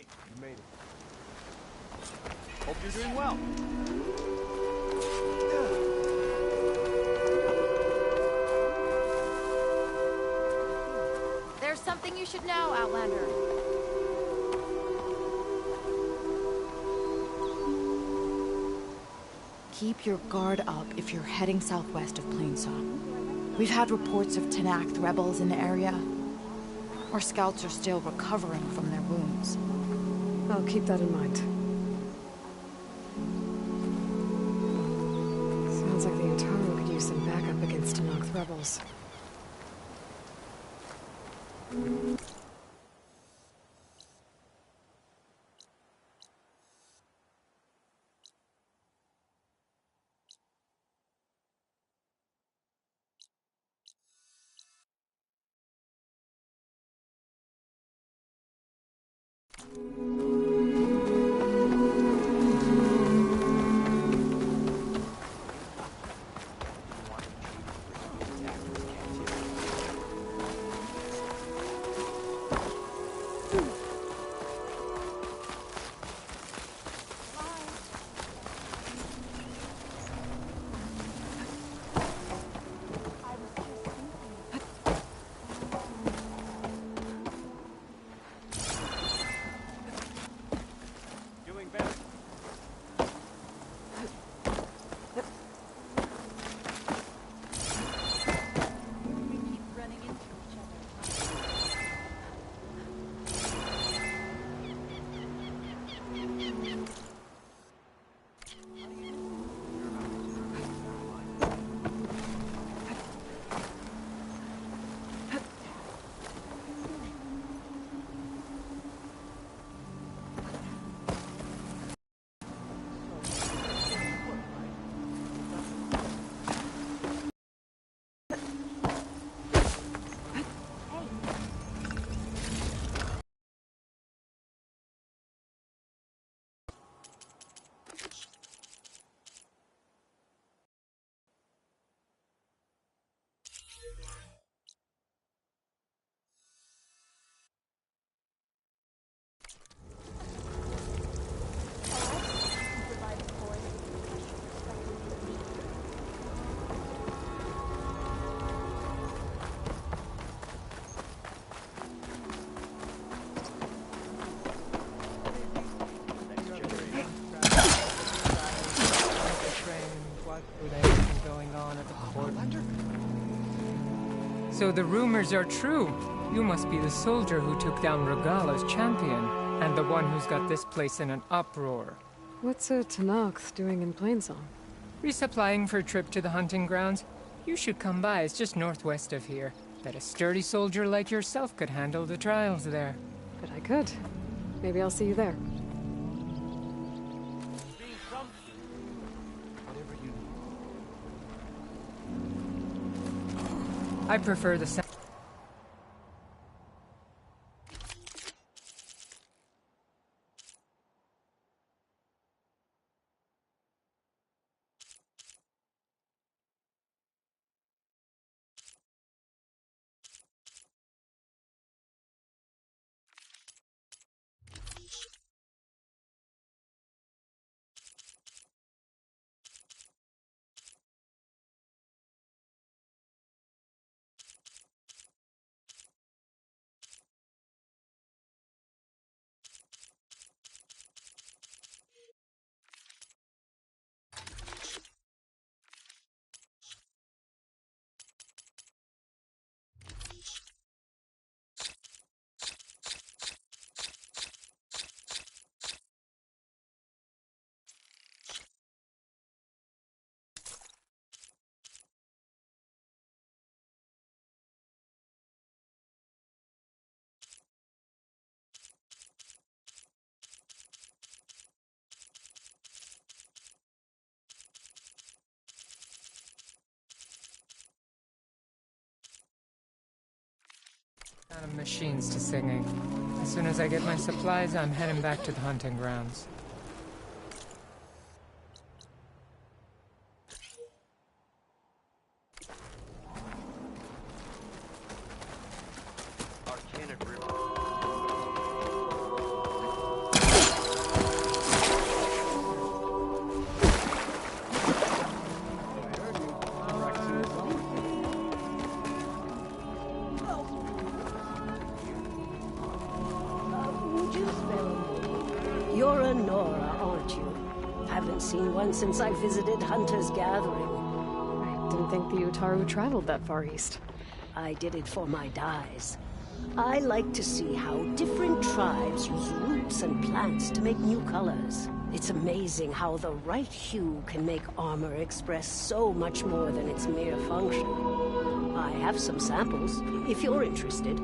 You made it. Hope you're doing well. There's something you should know, Outlander. Keep your guard up if you're heading southwest of Plainsong. We've had reports of Tenakth rebels in the area. Our scouts are still recovering from their wounds. I'll keep that in mind. Sounds like the Utaru could use some backup against Tenakth rebels. So the rumors are true. You must be the soldier who took down Regala's champion, and the one who's got this place in an uproar. What's a Tenakth doing in Plainsong? Resupplying for a trip to the hunting grounds? You should come by, it's just northwest of here. Bet a sturdy soldier like yourself could handle the trials there. But I could. Maybe I'll see you there. I prefer the sound. Out of machines to singing. As soon as I get my supplies, I'm heading back to the hunting grounds. You're a Nora, aren't you? Haven't seen one since I visited Hunter's Gathering. I didn't think the Utaru traveled that far east. I did it for my dyes. I like to see how different tribes use roots and plants to make new colors. It's amazing how the right hue can make armor express so much more than its mere function. I have some samples, if you're interested.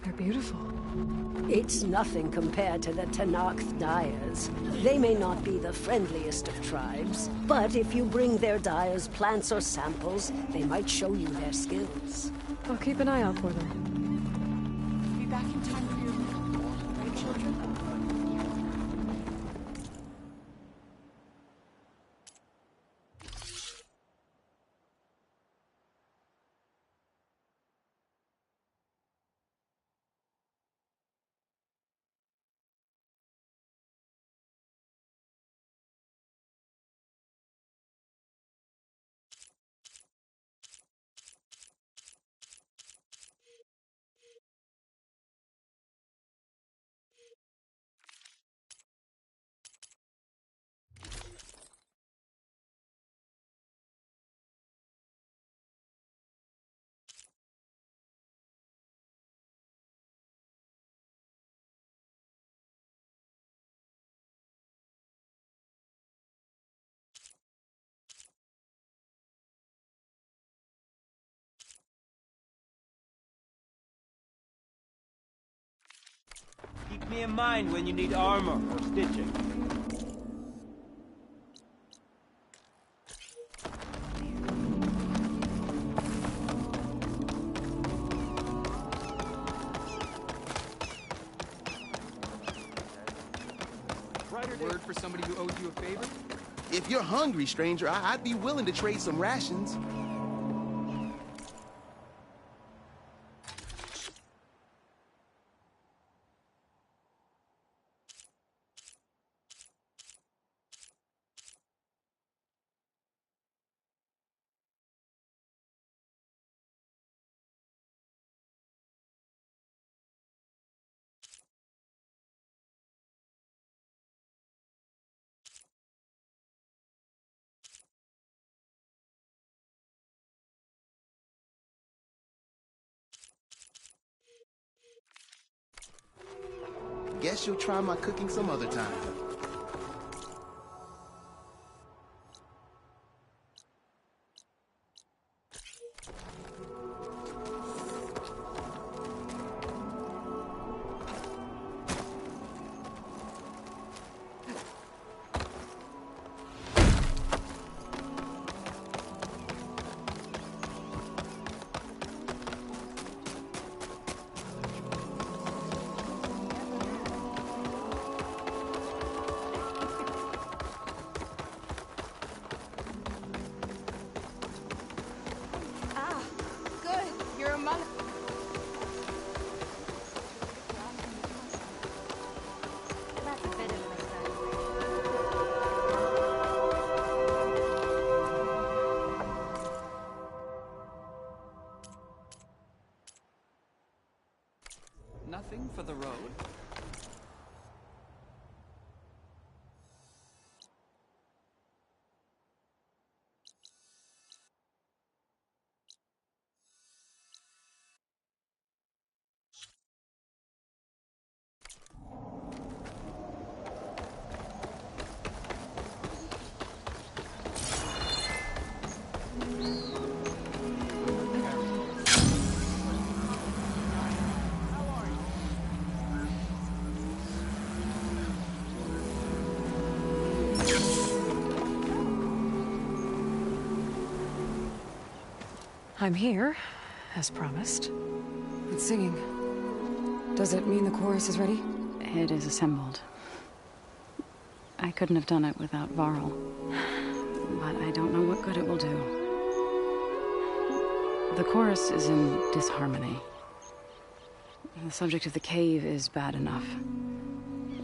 They're beautiful. It's nothing compared to the Tenakth Dyers. They may not be the friendliest of tribes, but if you bring their dyers plants or samples, they might show you their skills. I'll keep an eye out for them. Be back in time for your meal, right, children? Keep me in mind when you need armor or stitching. Word for somebody who owes you a favor? If you're hungry, stranger, I'd be willing to trade some rations. Guess you'll try my cooking some other time. Nothing for the road. I'm here, as promised. It's singing. Does it mean the chorus is ready? It is assembled. I couldn't have done it without Varl. But I don't know what good it will do. The chorus is in disharmony. The subject of the cave is bad enough.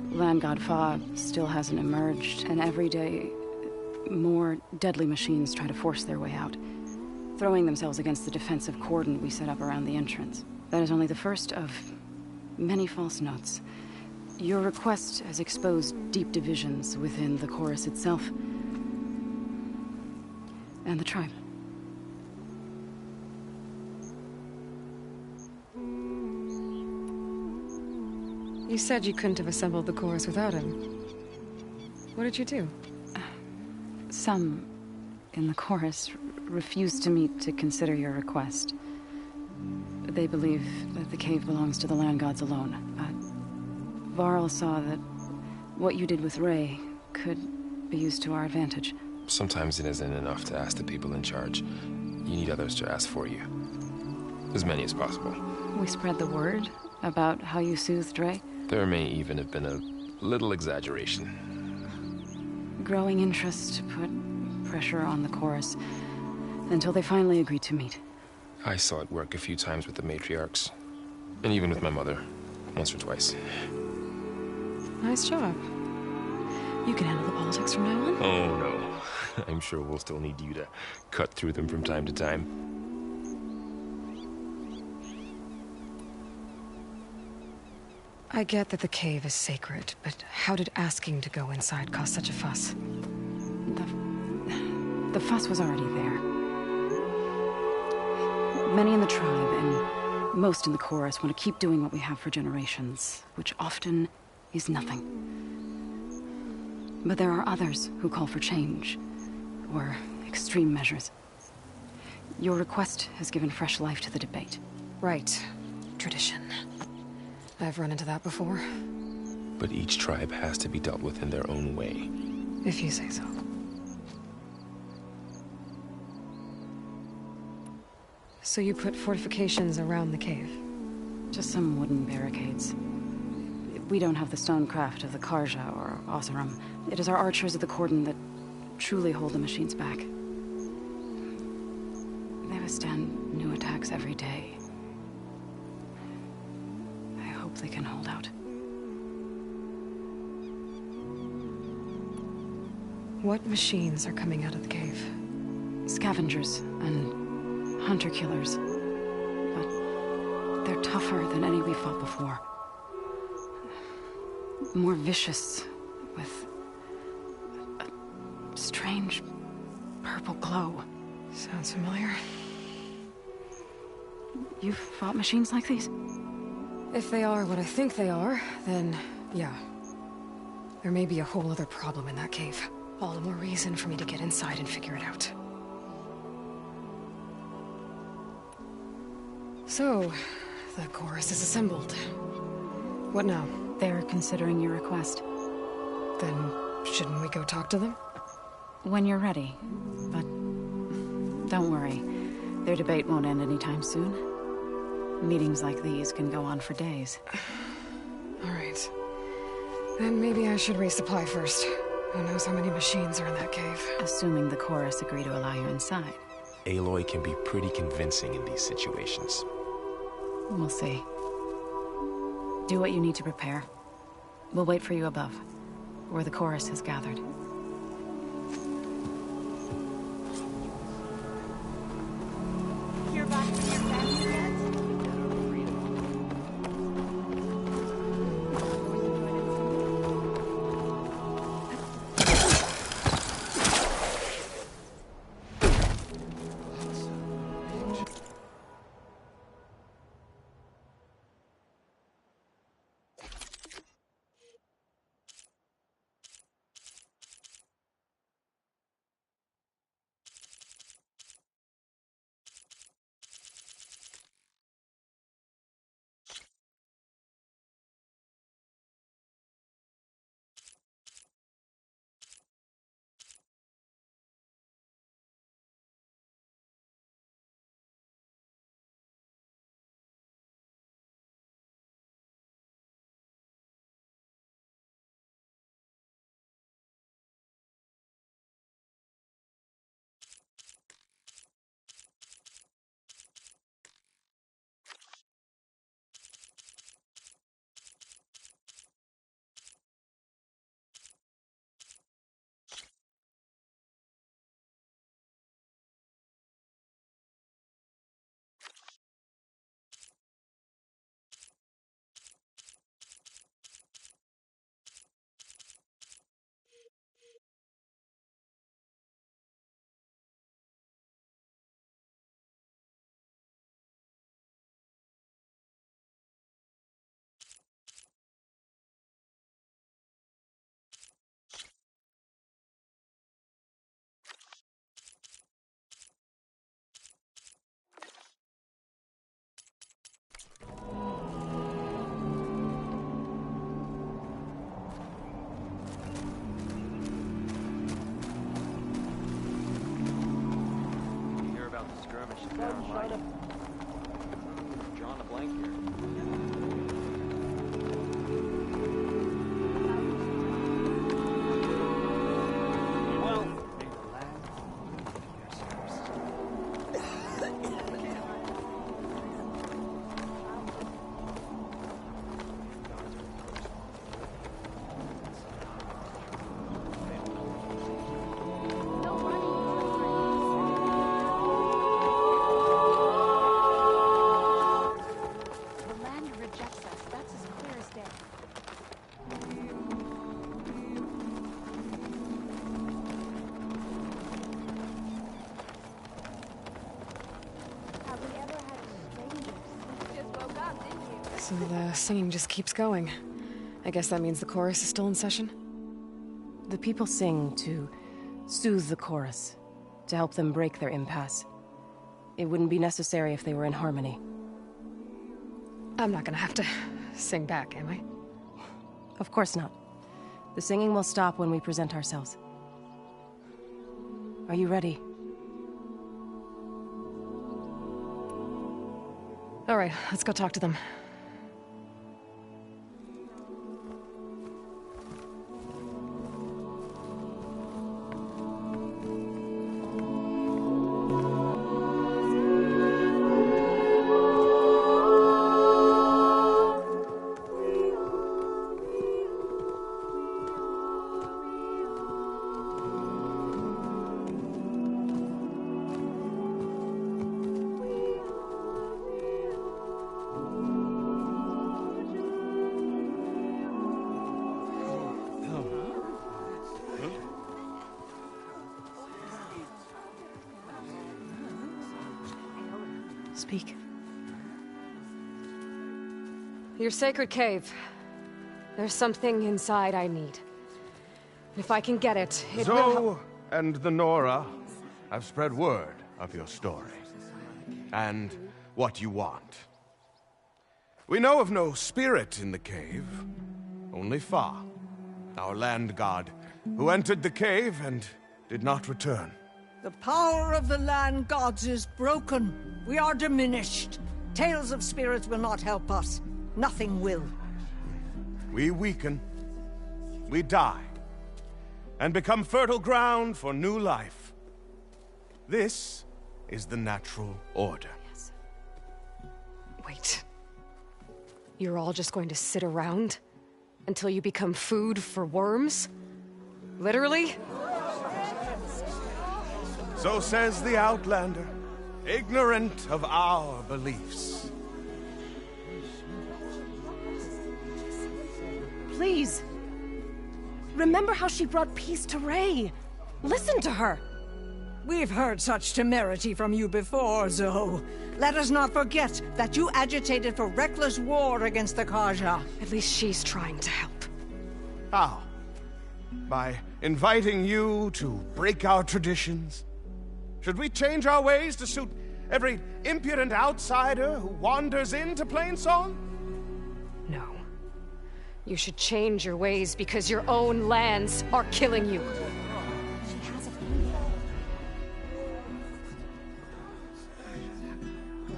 Land God Fa still hasn't emerged, and every day, more deadly machines try to force their way out, throwing themselves against the defensive cordon we set up around the entrance. That is only the first of many false notes. Your request has exposed deep divisions within the chorus itself and the tribe. You said you couldn't have assembled the chorus without him. What did you do? Some in the chorus refused to meet to consider your request. They believe that the cave belongs to the land gods alone. But Varl saw that what you did with Ray could be used to our advantage. Sometimes it isn't enough to ask the people in charge. You need others to ask for you. As many as possible. We spread the word about how you soothed Ray. There may even have been a little exaggeration. Growing interest put pressure on the chorus until they finally agreed to meet. I saw it work a few times with the matriarchs. And even with my mother. Once or twice. Nice job. You can handle the politics from now on? Oh, no. I'm sure we'll still need you to cut through them from time to time. I get that the cave is sacred, but how did asking to go inside cause such a fuss? The fuss was already there. Many in the tribe, and most in the chorus, want to keep doing what we have for generations, which often is nothing. But there are others who call for change, or extreme measures. Your request has given fresh life to the debate. Right. Tradition. I've run into that before. But each tribe has to be dealt with in their own way. If you say so. So you put fortifications around the cave? Just some wooden barricades. We don't have the stonecraft of the Karja or Oseram. It is our archers of the cordon that truly hold the machines back. They withstand new attacks every day. I hope they can hold out. What machines are coming out of the cave? Scavengers and hunter-killers. But they're tougher than any we fought before. More vicious, with a strange purple glow. Sounds familiar. You've fought machines like these? If they are what I think they are, then yeah. There may be a whole other problem in that cave. All the more reason for me to get inside and figure it out. So, the chorus is assembled. What now? They're considering your request. Then, shouldn't we go talk to them? When you're ready. But don't worry. Their debate won't end anytime soon. Meetings like these can go on for days. All right. Then maybe I should resupply first. Who knows how many machines are in that cave? Assuming the chorus agree to allow you inside. Aloy can be pretty convincing in these situations. We'll see. Do what you need to prepare. We'll wait for you above, where the chorus has gathered. You're back from your family yet? Drawing a blank here. So the singing just keeps going. I guess that means the chorus is still in session? The people sing to soothe the chorus, to help them break their impasse. It wouldn't be necessary if they were in harmony. I'm not gonna have to sing back, am I? Of course not. The singing will stop when we present ourselves. Are you ready? All right, let's go talk to them. Speak. Your sacred cave. There's something inside I need. If I can get it, it will... Zoe and the Nora have spread word of your story. And what you want. We know of no spirit in the cave. Only Fa, our land god, who entered the cave and did not return. The power of the land gods is broken. We are diminished. Tales of spirits will not help us. Nothing will. We weaken. We die. And become fertile ground for new life. This is the natural order. Yes. Wait. You're all just going to sit around until you become food for worms? Literally? So says the Outlander, ignorant of our beliefs. Please. Remember how she brought peace to Ray. Listen to her. We've heard such temerity from you before, Zoe. Let us not forget that you agitated for reckless war against the Carja. At least she's trying to help. How? By inviting you to break our traditions? Should we change our ways to suit every impudent outsider who wanders into Plainsong? No. You should change your ways because your own lands are killing you.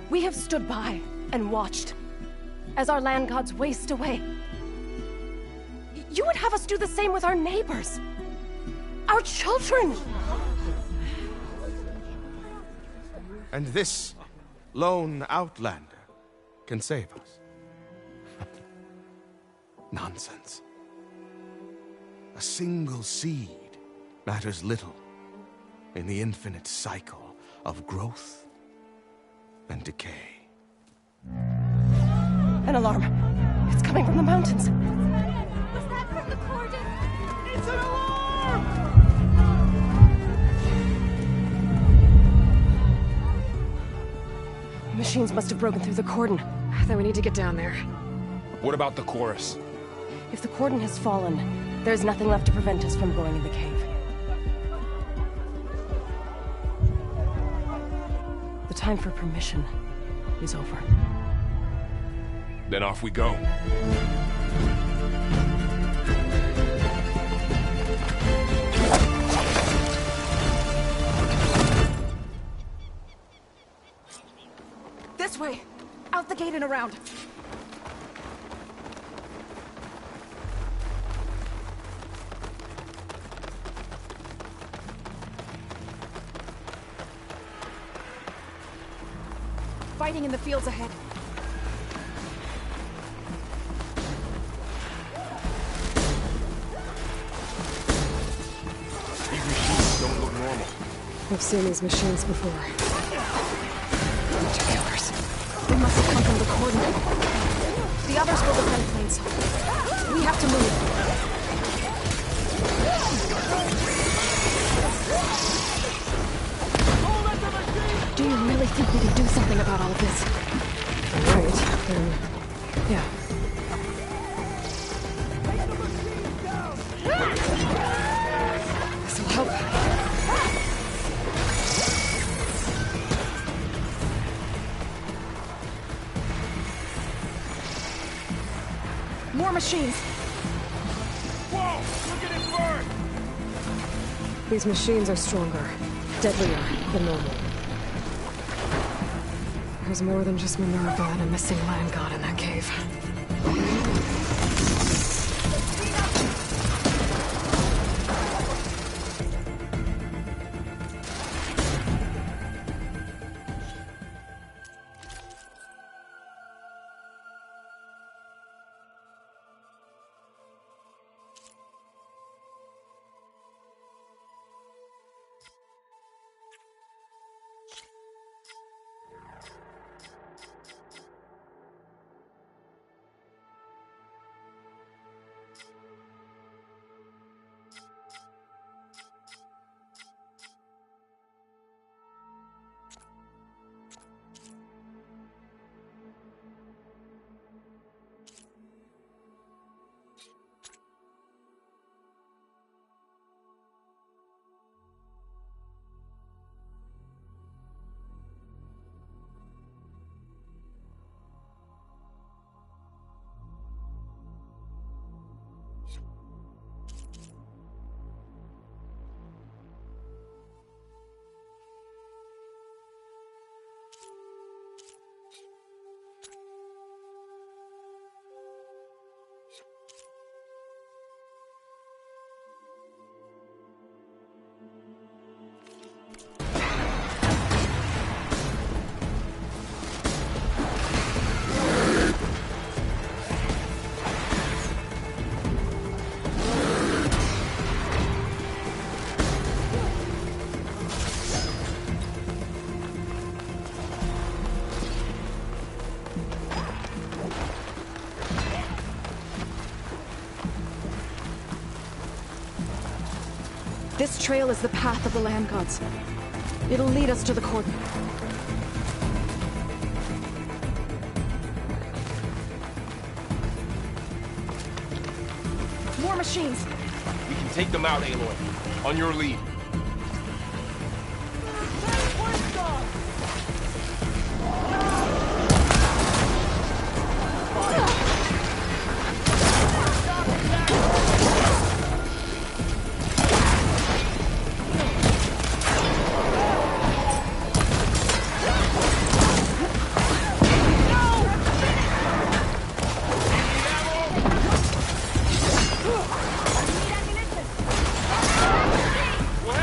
We have stood by and watched as our land gods waste away. You would have us do the same with our neighbors, our children. And this lone outlander can save us. Nonsense. A single seed matters little in the infinite cycle of growth and decay. An alarm. It's coming from the mountains. Was that from the cordon? It's an alarm! Machines must have broken through the cordon. Then we need to get down there. What about the chorus? If the cordon has fallen, there's nothing left to prevent us from going in the cave. The time for permission is over. Then off we go. This way! Out the gate and around. Fighting in the fields ahead. These machines don't look normal. I've seen these machines before. Bunch of killers. They must have come from the cordon. The others will defend Plainsong. We have to move. Do you really think we can do something about all of this? All right, then... yeah. This'll help. More machines! Whoa! Look at it burn! These machines are stronger, deadlier than normal. There's more than just Minerva and a missing land god in that cave. This trail is the path of the land gods. It'll lead us to the cordon. More machines! We can take them out, Aloy. On your lead. What?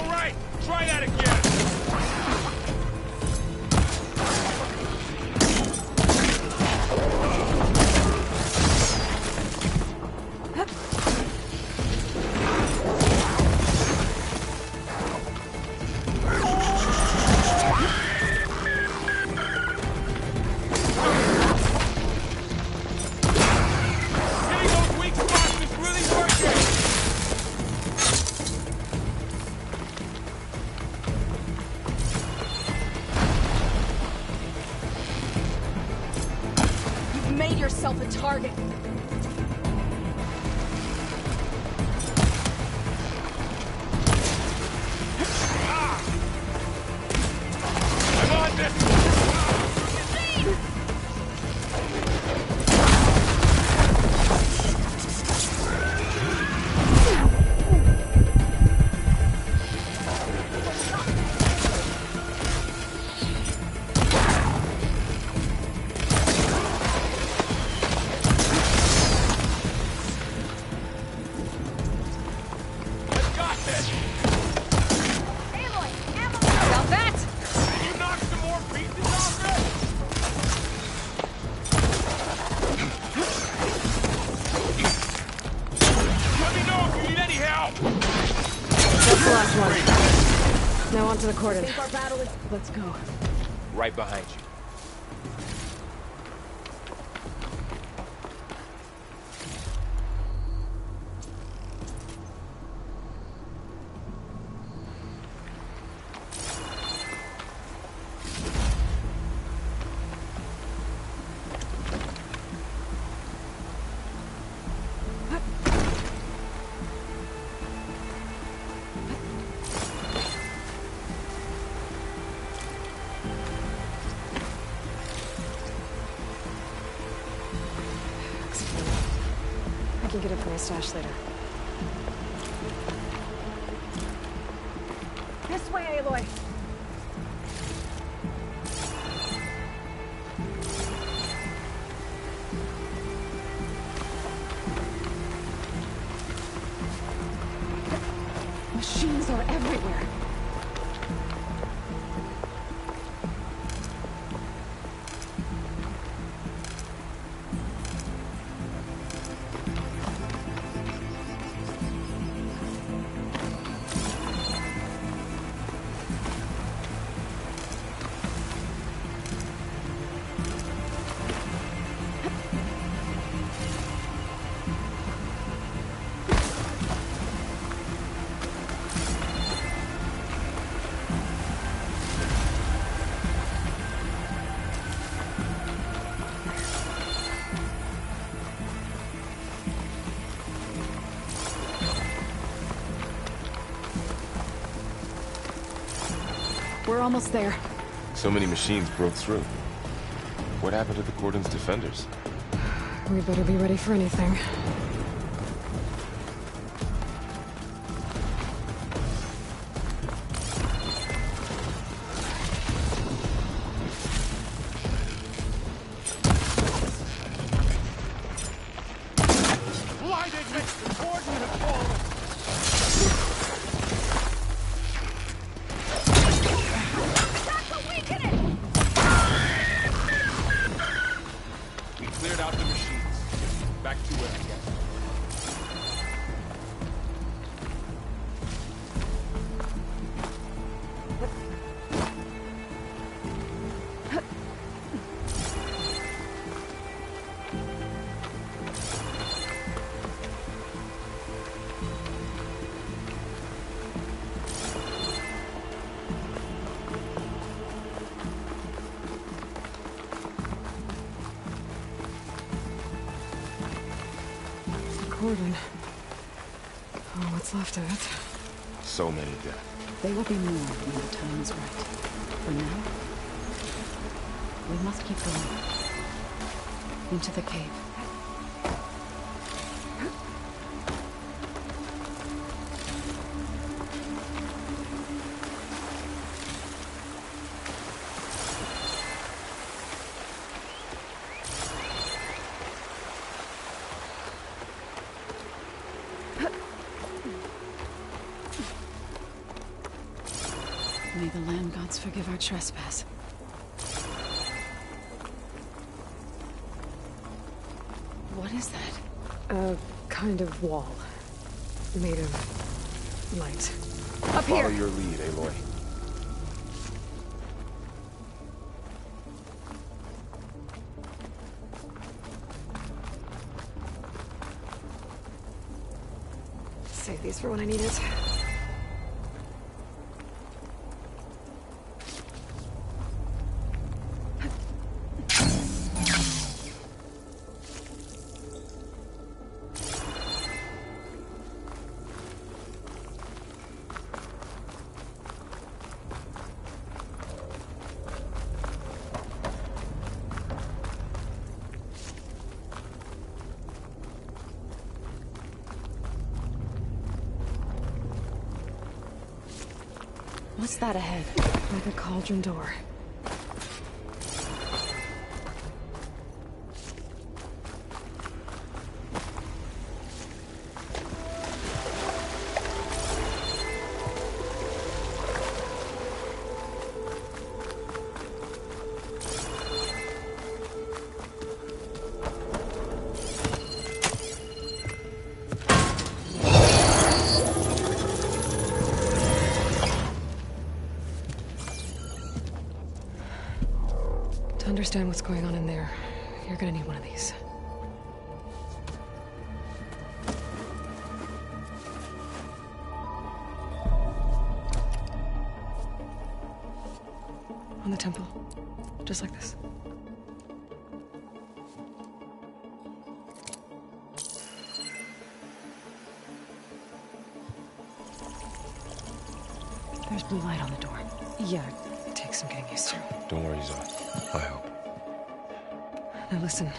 All right, try that again. Made yourself a target. I'm on this! Now on to the cordon. Think our battle is... Let's go. Right behind you. I can get it from my stash later. This way, Aloy. Machines are everywhere. We're almost there. So many machines broke through. What happened to the Cordon's defenders? We better be ready for anything. Why did the Cordon have fallen? We cleared out the machines. Back to it, I guess. Cordon. Oh, what's left of it? So many dead. They will be more when the time is right. For now, we must keep going. Into the cave. May the land gods forgive our trespass. What is that? A kind of wall. Made of light. Up Follow here! your lead, Aloy. Save these for when I need it. What's that ahead? Like a cauldron door. To understand what's going on in there, you're gonna need one of these. On the temple. Just like this. There's blue light on the door. Yeah, it takes some getting used to. Don't worry, Zoe. I help. Now listen.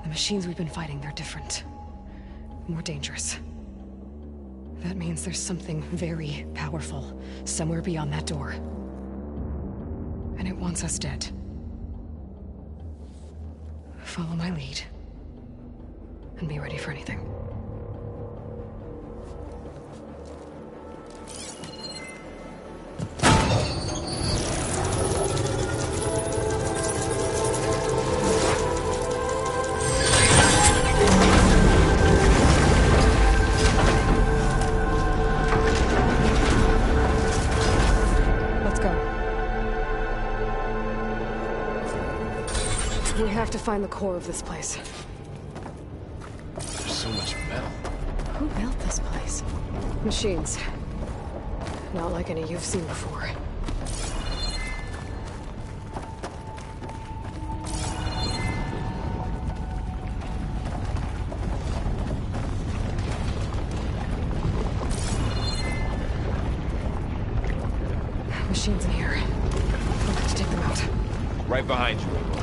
The machines we've been fighting, they're different. More dangerous. That means there's something very powerful somewhere beyond that door. And it wants us dead. Follow my lead. And be ready for anything. We have to find the core of this place. There's so much metal. Who built this place? Machines. Not like any you've seen before. Machines in here. We'll have to take them out. Right behind you, Aloy.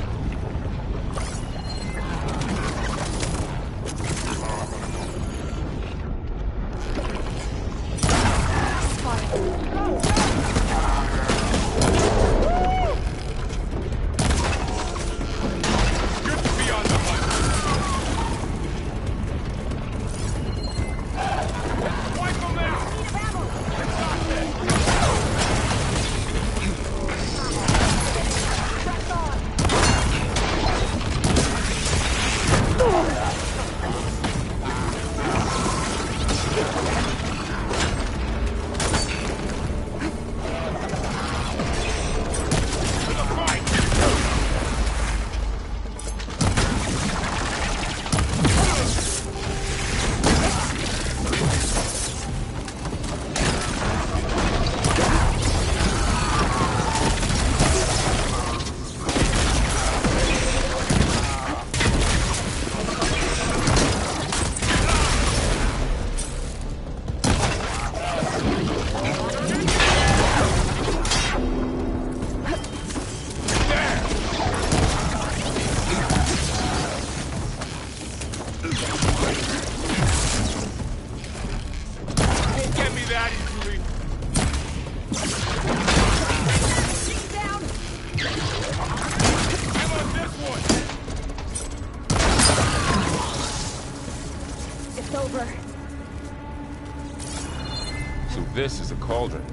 So this is a cauldron.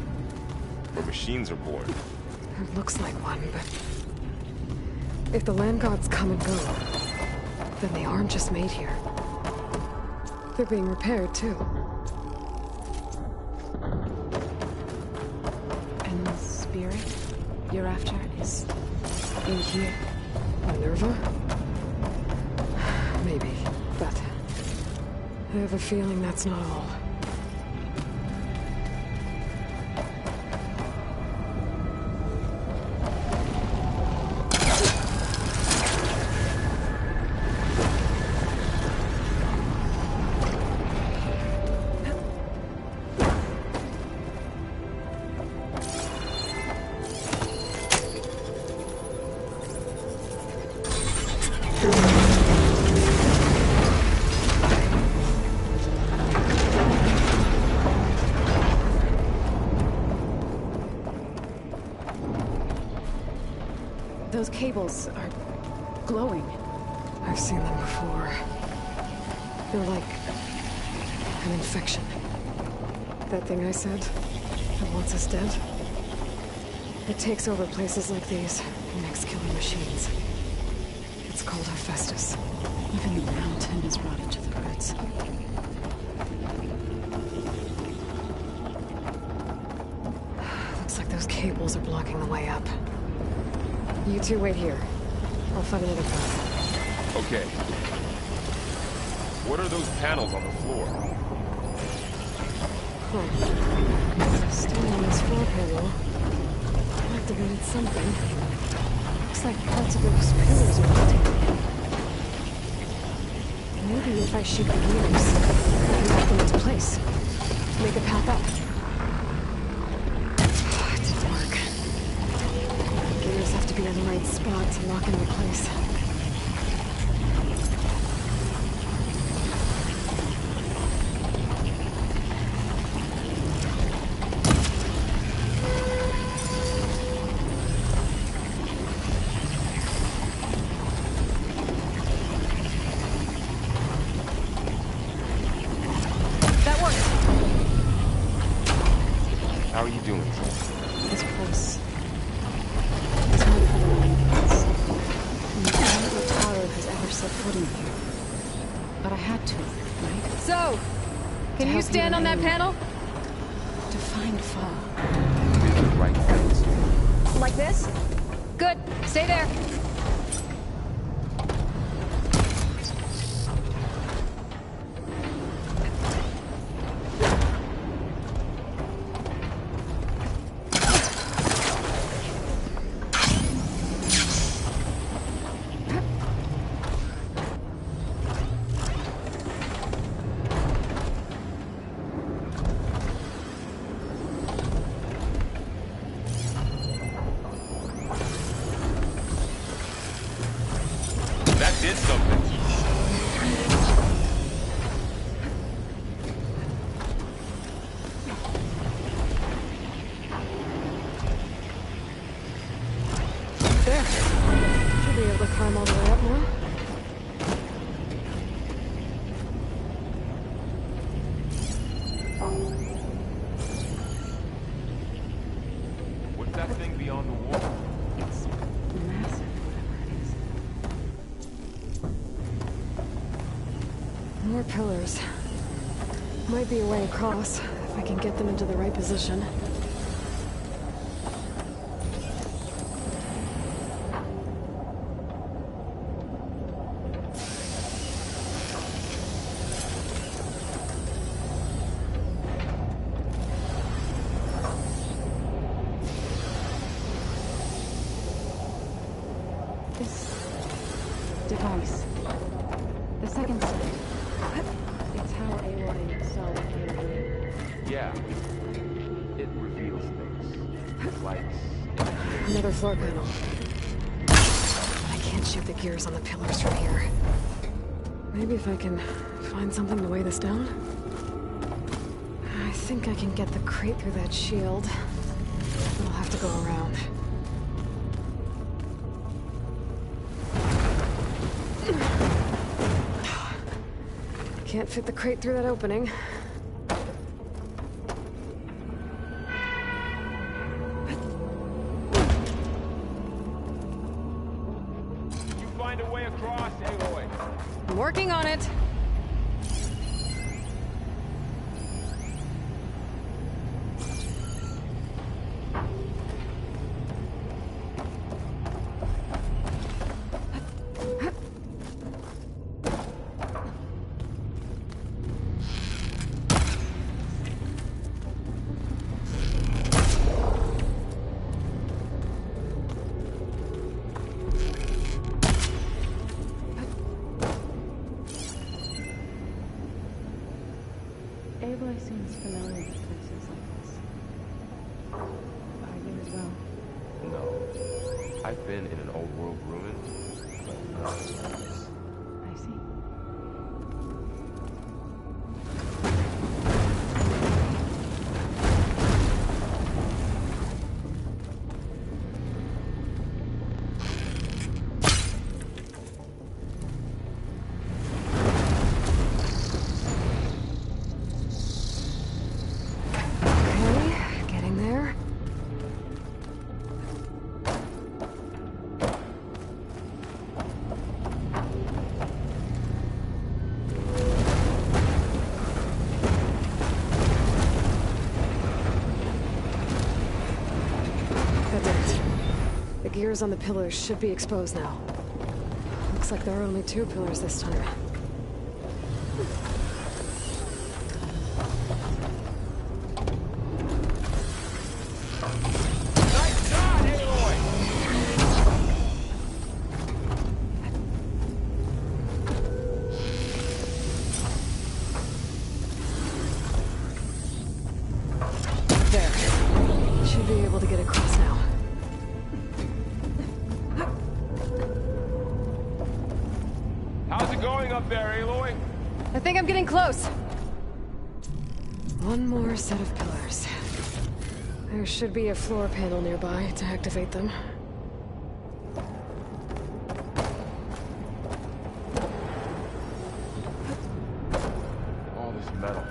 where machines are born. It looks like one, but... if the land gods come and go, then they aren't just made here. They're being repaired, too. And the spirit you're after is in here? Minerva? Maybe, but... I have a feeling that's not all. Those cables are glowing. I've seen them before. They're like an infection. That thing I said that wants us dead. It takes over places like these and makes killing machines. It's called Hephaestus. Even the mountain is rotted to the roots. Looks like those cables are blocking the way up. You two wait here. I'll find another path. Okay. What are those panels on the floor? Huh. Standing on this floor panel. Activated something. Looks like parts of those pillars are rotating. Maybe if I shake the gears, I can put them into place. Make a path up. It didn't work. Gears have to be in the right spot to lock into place. How are you doing? This place. It's meant for the Lands. No Taro has ever set foot in here. But I had to, right? So, can you stand on that panel? To find Fa. Did the right things. Like this? Good. Stay there. Did something. There. Should be able to climb all the way up now. What's that thing beyond the wall? It's massive, whatever it is. More pillars. Might be a way across, if I can get them into the right position. This device. The second set. It's how Aloy saw what they were doing. Yeah. It reveals things. Lights. Another floor panel. But I can't shoot the gears on the pillars from here. Maybe if I can find something to weigh this down? I think I can get the crate through that shield. But I'll have to go around. Can't fit the crate through that opening. find a way across, Aloy. I'm working on it. Aloy seems familiar with places like this. Are you as well? No. I've been in an old world ruin, but not this place. I see. The gears on the pillars should be exposed now. Looks like there are only 2 pillars this time. Nice shot, Aloy! There. Should be able to get across now. How's it going up there, Aloy? I think I'm getting close. One more set of pillars. There should be a floor panel nearby to activate them. All this metal.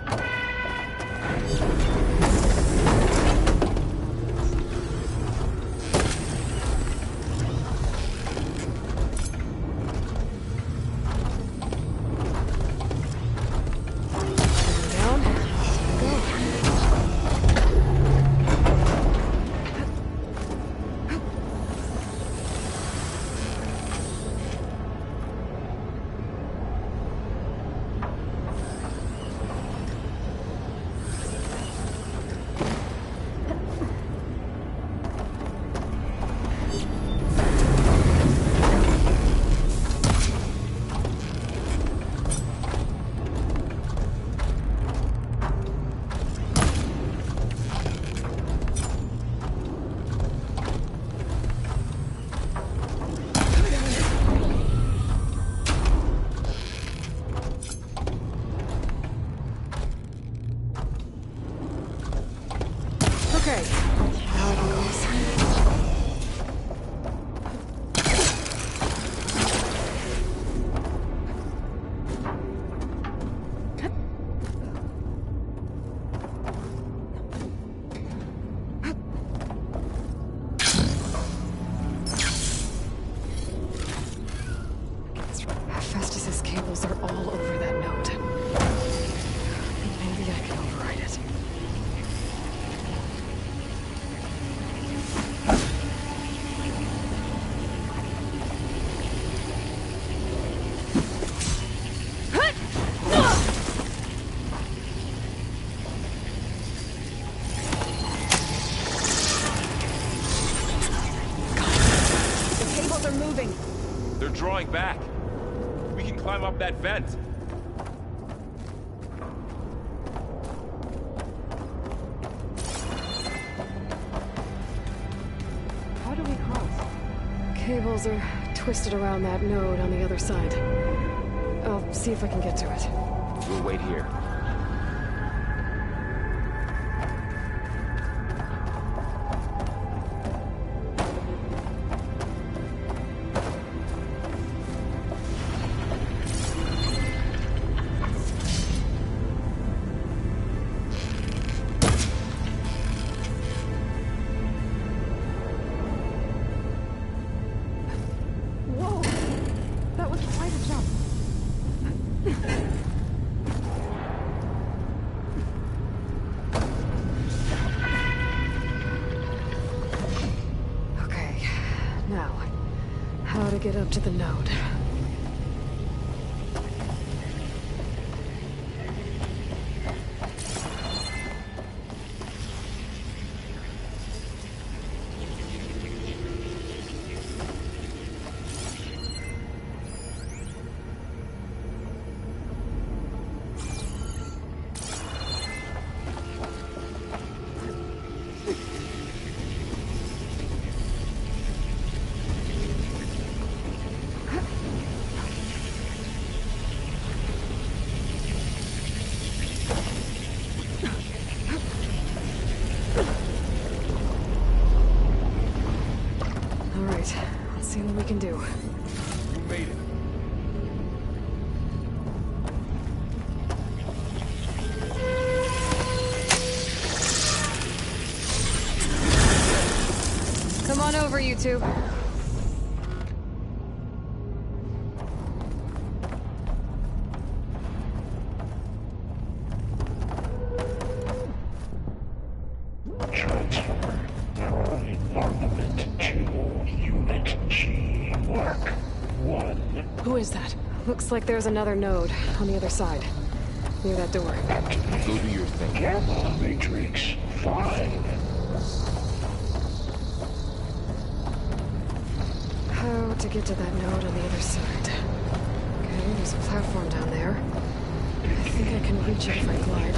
Okay, now I can cross. Festus's cables are all over that node. Maybe I can override it. They're drawing back. We can climb up that vent. How do we cross? Cables are twisted around that node on the other side. I'll see if I can get to it. We'll wait here. to get up to the node. See what we can do. You made it. Come on over, you two. Looks like there's another node on the other side, near that door. Go do your thing. Matrix, fine. How to get to that node on the other side? Okay, there's a platform down there. I think I can reach it if I glide.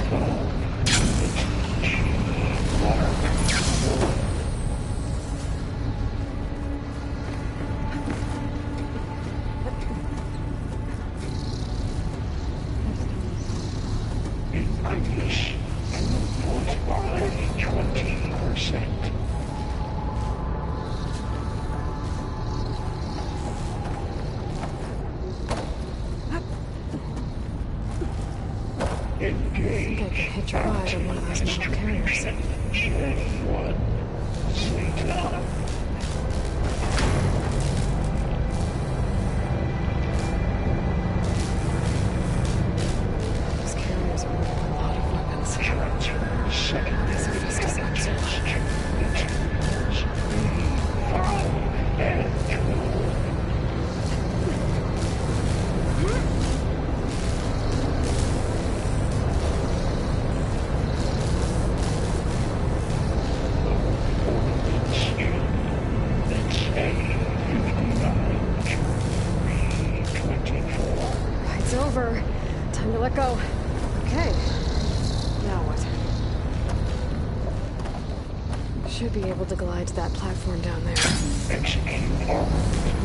Should be able to glide to that platform down there. Execute armed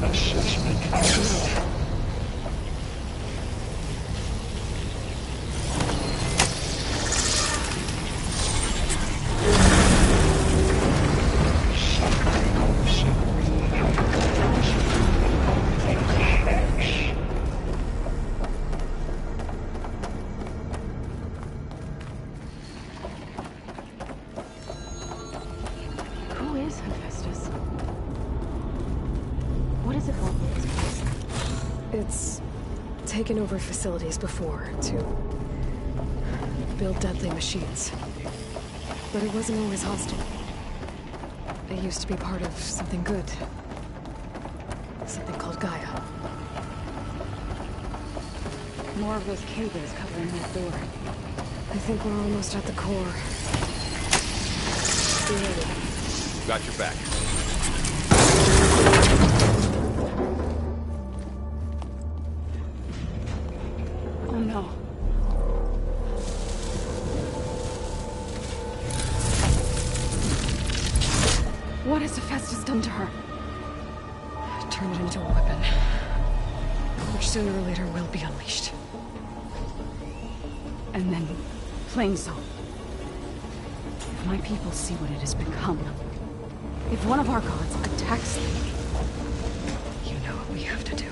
assessment. Taken over facilities before to build deadly machines. But it wasn't always hostile. It used to be part of something good. Something called Gaia. More of those cables covering that door. I think we're almost at the core. Be ready. Got your back. What has Hephaestus done to her? Turn it into a weapon, which sooner or later will be unleashed. And then, Plainsong. If my people see what it has become, if one of our gods attacks them, you know what we have to do.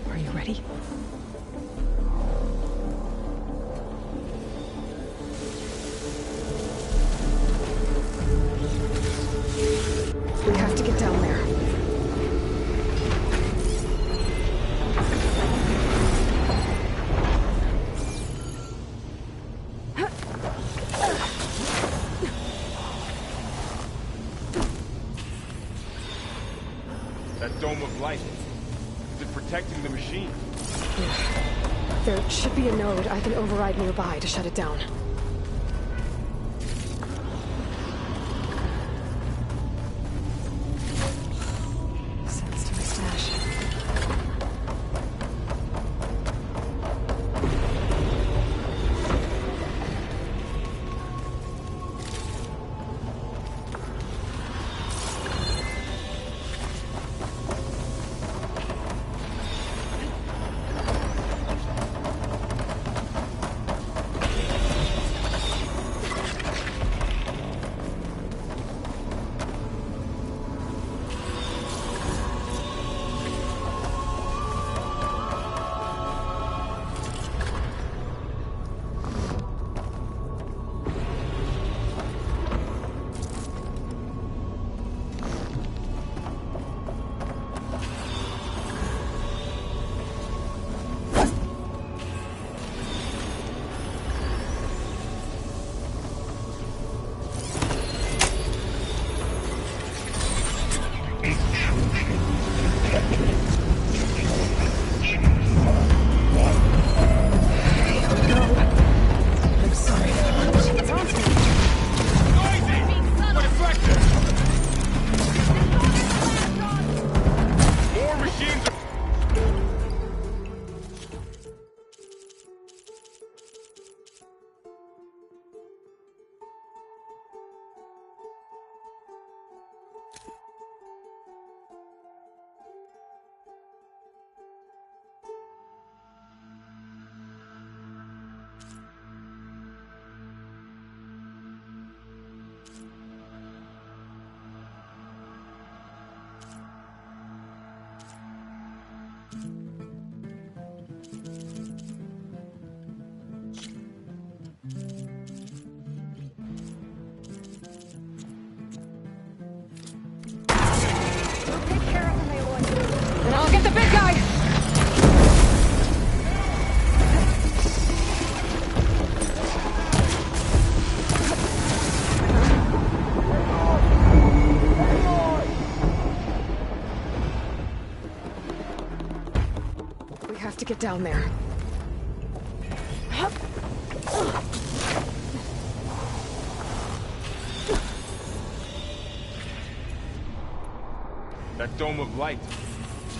Are you ready? We have to get down there. dome of light. Is it protecting the machine? Yeah. There should be a node I can override nearby to shut it down. Sends to my stash. I'll get the big guy! We have to get down there. That dome of light.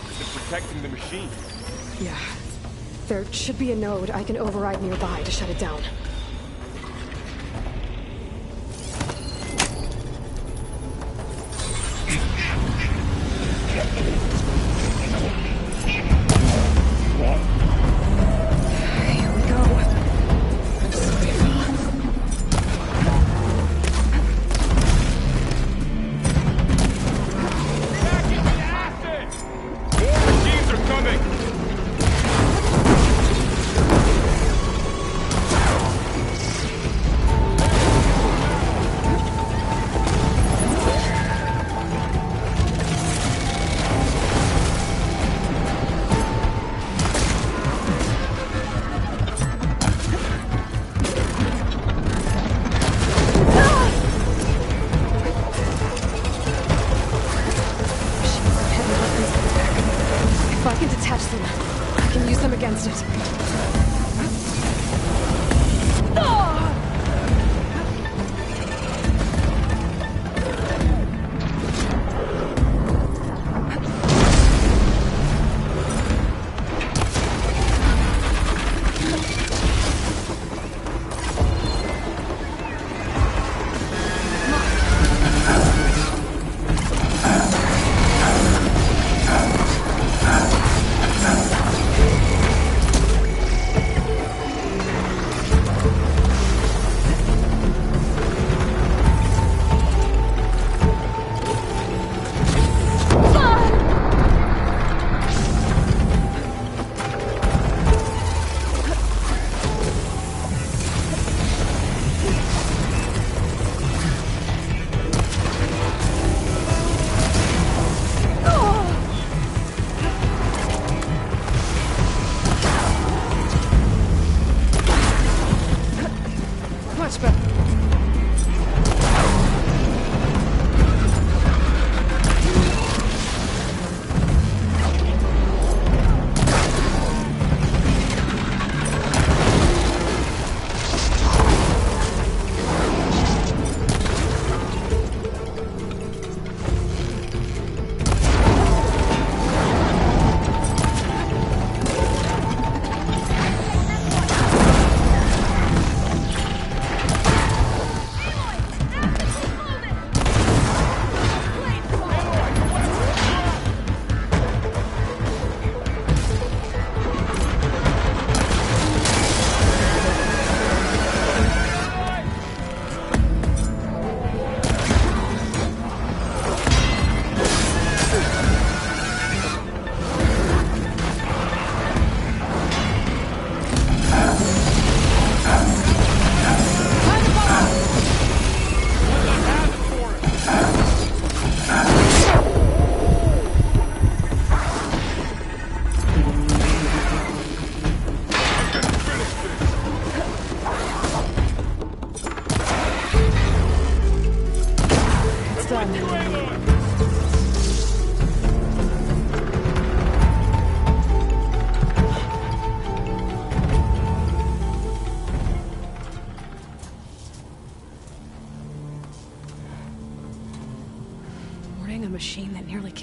Is it protecting the machine? Yeah. There should be a node I can override nearby to shut it down. Here we go. I'm sorry, Machines are coming! If I can detach them, I can use them against it.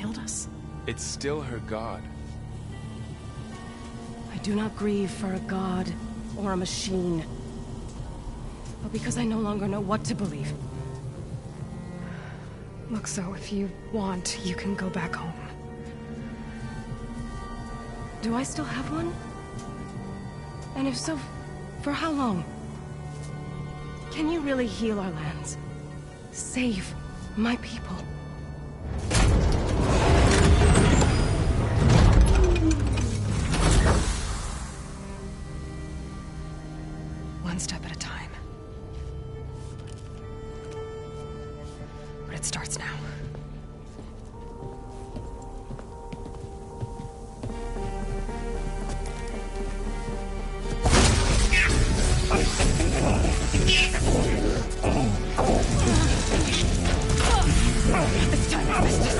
killed us. It's still her god. I do not grieve for a god or a machine, but because I no longer know what to believe. Look, so if you want, you can go back home. Do I still have one? And if so, for how long? Can you really heal our lands? Save my people? One step at a time. But it starts now. It's time to miss this.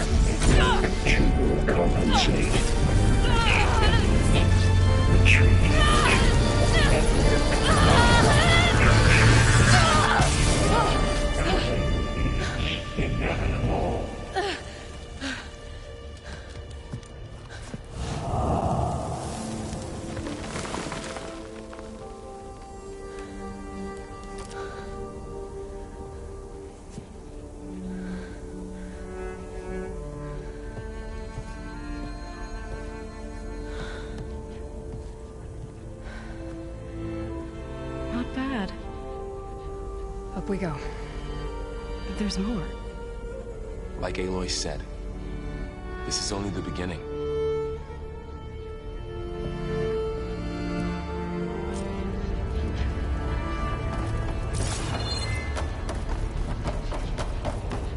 Not bad. Up we go. There's more. Like Aloy said, this is only the beginning.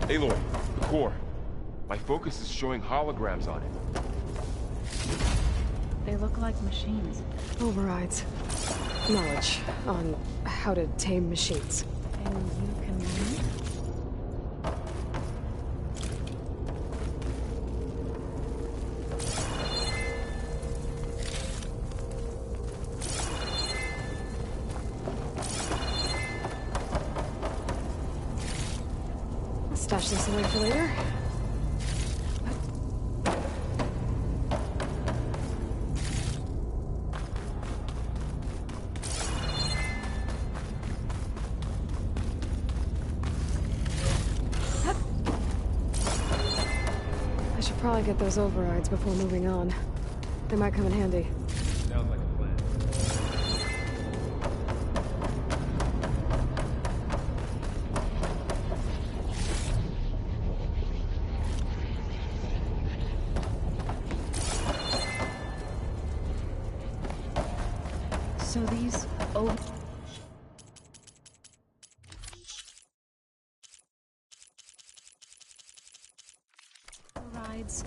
Aloy, the core. My focus is showing holograms on it. They look like machines. Overrides. Knowledge on how to tame machines. And you can learn? Stash this away for later. I should probably get those overrides before moving on. They might come in handy. Sounds like a plan. So these overrides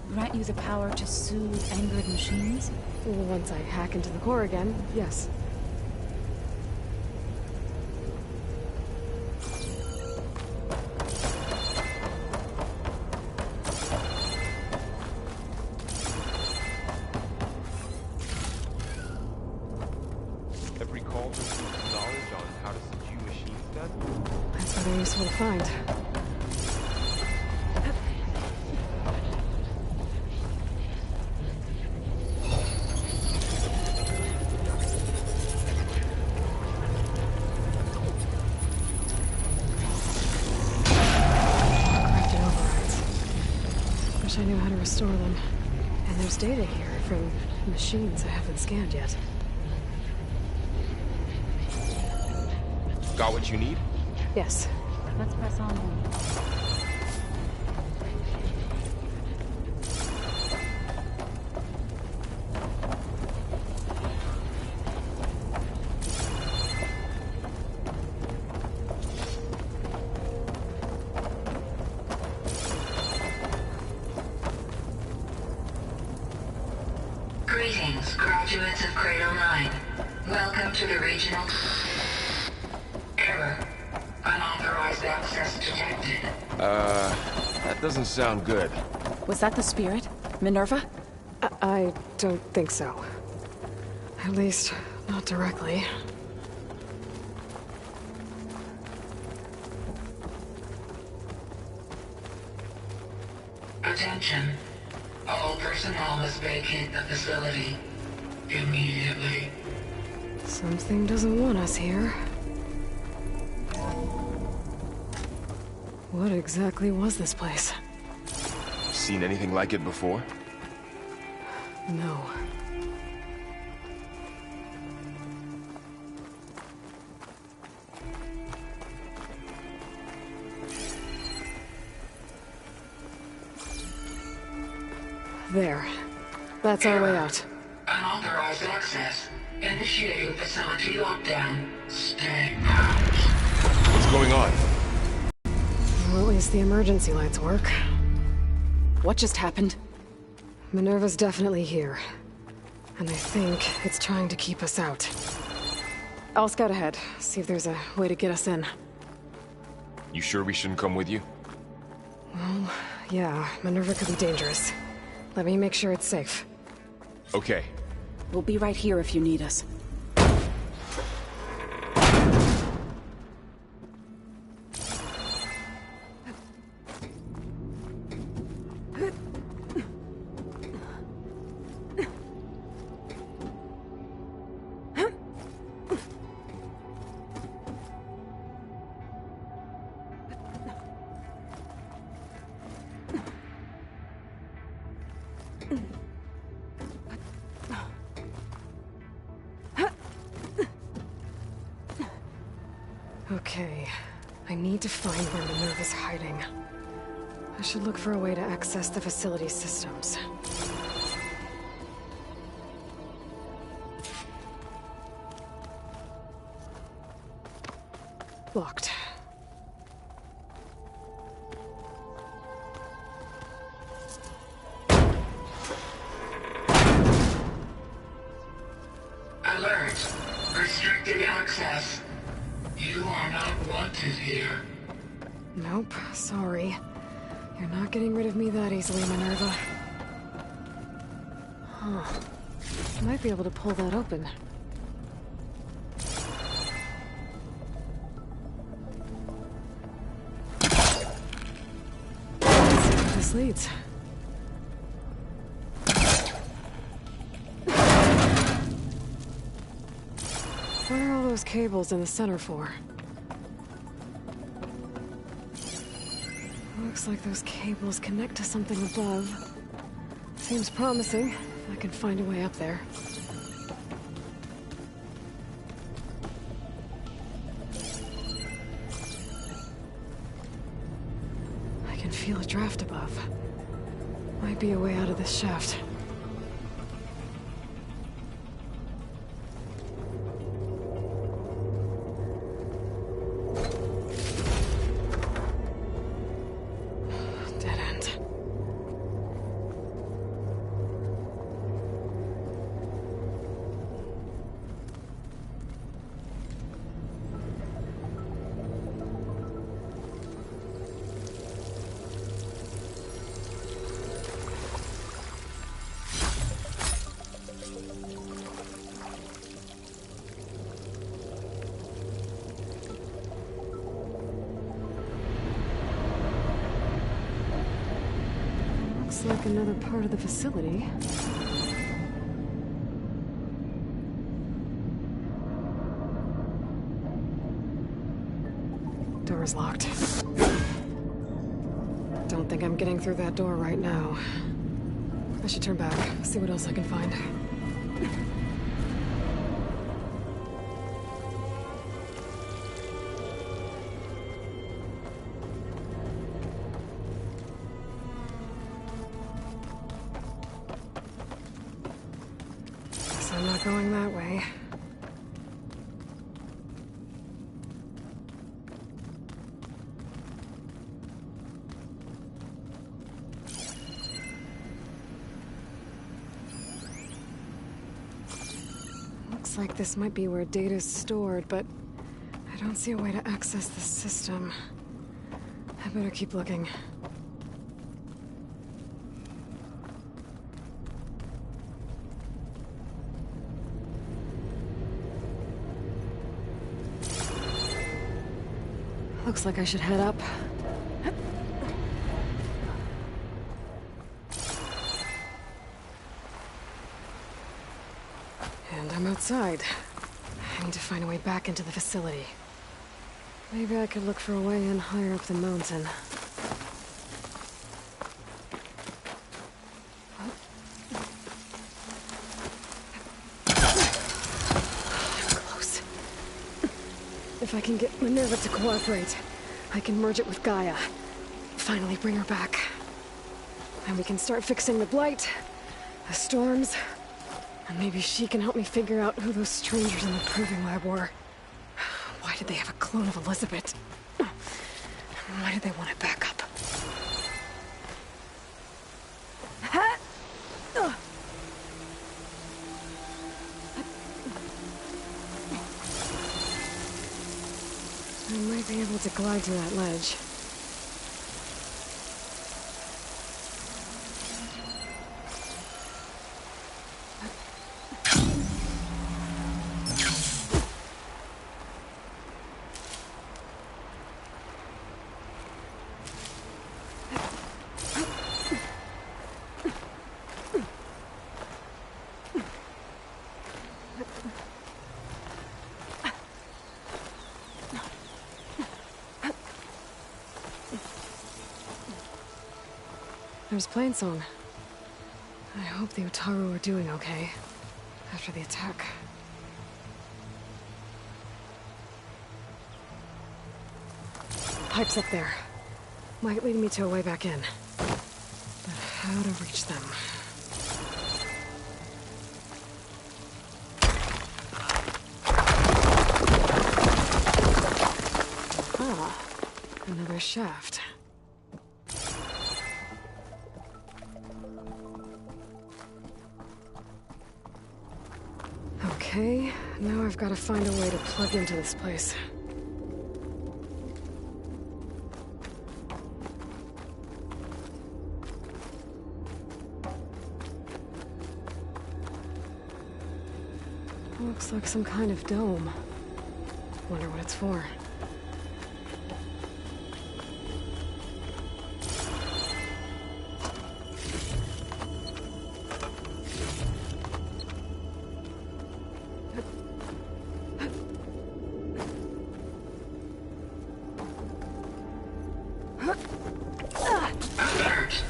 grant you the power to soothe angered machines? Well, once I hack into the core again, yes. Every call receives knowledge on how to subdue machines then? That's rather useful to find. Corrupted overrides. Wish I knew how to restore them. And there's data here from machines I haven't scanned yet. Got what you need? Yes. Let's press on then. Greetings, graduates of Cradle 9. Welcome to the regional... Error. Unauthorized access detected. That doesn't sound good. Was that the spirit? Minerva? I don't think so. At least, not directly. Attention. must vacate the facility immediately. Something doesn't want us here. What exactly was this place? Seen anything like it before? No. There. That's our way out. Unauthorized access. Initiating facility lockdown. Stay out. What's going on? Well, at least the emergency lights work. What just happened? Minerva's definitely here. And I think it's trying to keep us out. I'll scout ahead, see if there's a way to get us in. You sure we shouldn't come with you? Well, yeah, Minerva could be dangerous. Let me make sure it's safe. Okay. We'll be right here if you need us. Okay, I need to find where Minerva's hiding. I should look for a way to access the facility systems. Locked. Alert. Restricted access. You are not wanted here. Nope, sorry. You're not getting rid of me that easily, Minerva. Huh. Might be able to pull that open. Let's see where this leads. What are all those cables in the center for? Looks like those cables connect to something above. Seems promising, if I can find a way up there. I can feel a draft above. Might be a way out of this shaft. Looks like another part of the facility. Door's locked. Don't think I'm getting through that door right now. I should turn back, see what else I can find. Guess I'm not going that way. Looks like this might be where data's stored, but I don't see a way to access the system. I better keep looking. Looks like I should head up. And I'm outside. I need to find a way back into the facility. Maybe I could look for a way in higher up the mountain. If I can get Minerva to cooperate, I can merge it with Gaia. Finally bring her back. And we can start fixing the Blight, the storms, and maybe she can help me figure out who those strangers in the Proving Lab were. Why did they have a clone of Elizabeth? Why did they want it back up? I might be able to glide to that ledge. There's Plainsong. I hope the Utaru are doing okay after the attack. Pipes up there. Might lead me to a way back in. But how to reach them? Ah, another shaft. Okay, now I've got to find a way to plug into this place. Looks like some kind of dome. Wonder what it's for. Alert!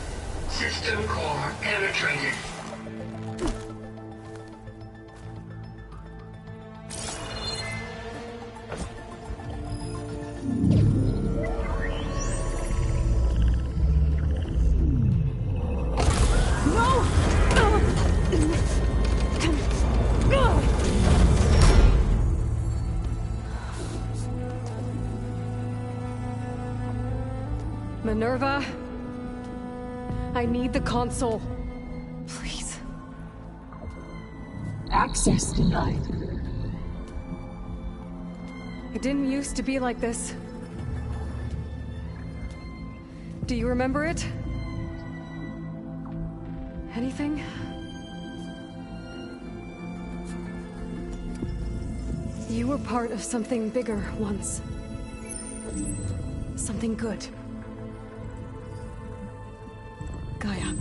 System core penetrated. Minerva, I need the console. Please. Access denied. It didn't used to be like this. Do you remember it? Anything? You were part of something bigger once. Something good. Gaia.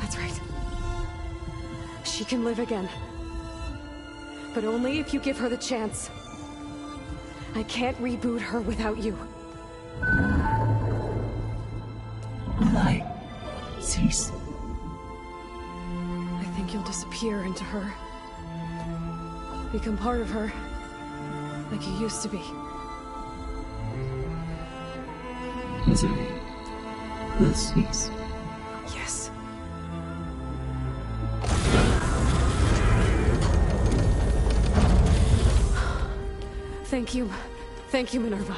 That's right. She can live again. But only if you give her the chance. I can't reboot her without you. Light. Cease. I think you'll disappear into her. Become part of her. Like you used to be. Misery. Will cease. Yes. Thank you. Thank you, Minerva.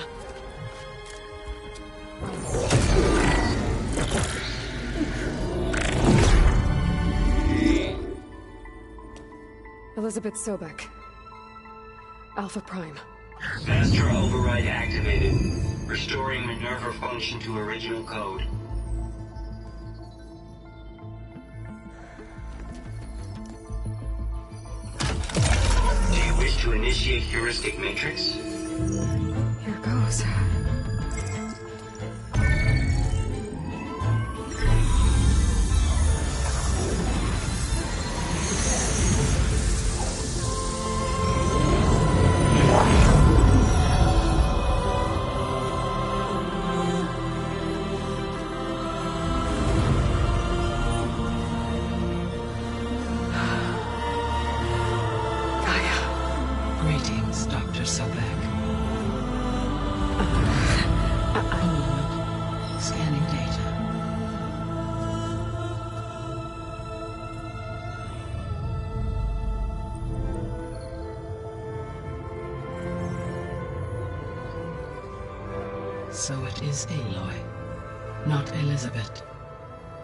Elizabeth Sobek. Alpha Prime. Master override activated. Restoring Minerva function to original code. Do you wish to initiate heuristic matrix? Here goes. Dr. Sobek. A moment. Scanning data. So it is Aloy, not Elizabeth.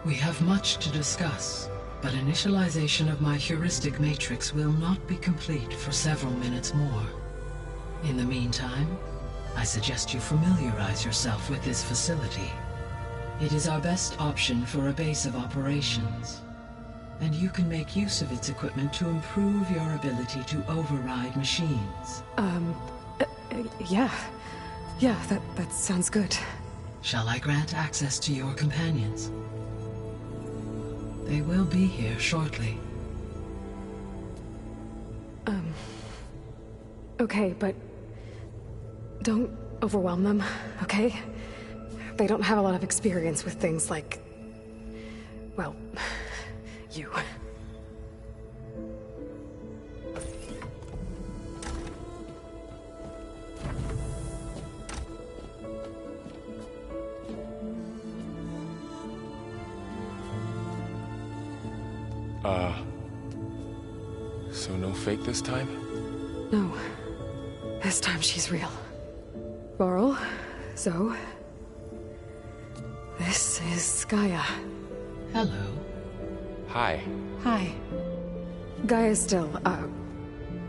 We have much to discuss, but initialization of my heuristic matrix will not be complete for several minutes more. In the meantime, I suggest you familiarize yourself with this facility. It is our best option for a base of operations, and you can make use of its equipment to improve your ability to override machines. Yeah, that sounds good. Shall I grant access to your companions? They will be here shortly. Okay, but don't overwhelm them, okay? They don't have a lot of experience with things like, well, you. So no fake this time? No. This time she's real. Varl, Zoe. This is Gaia. Hello. Hi. Hi. Gaia's still,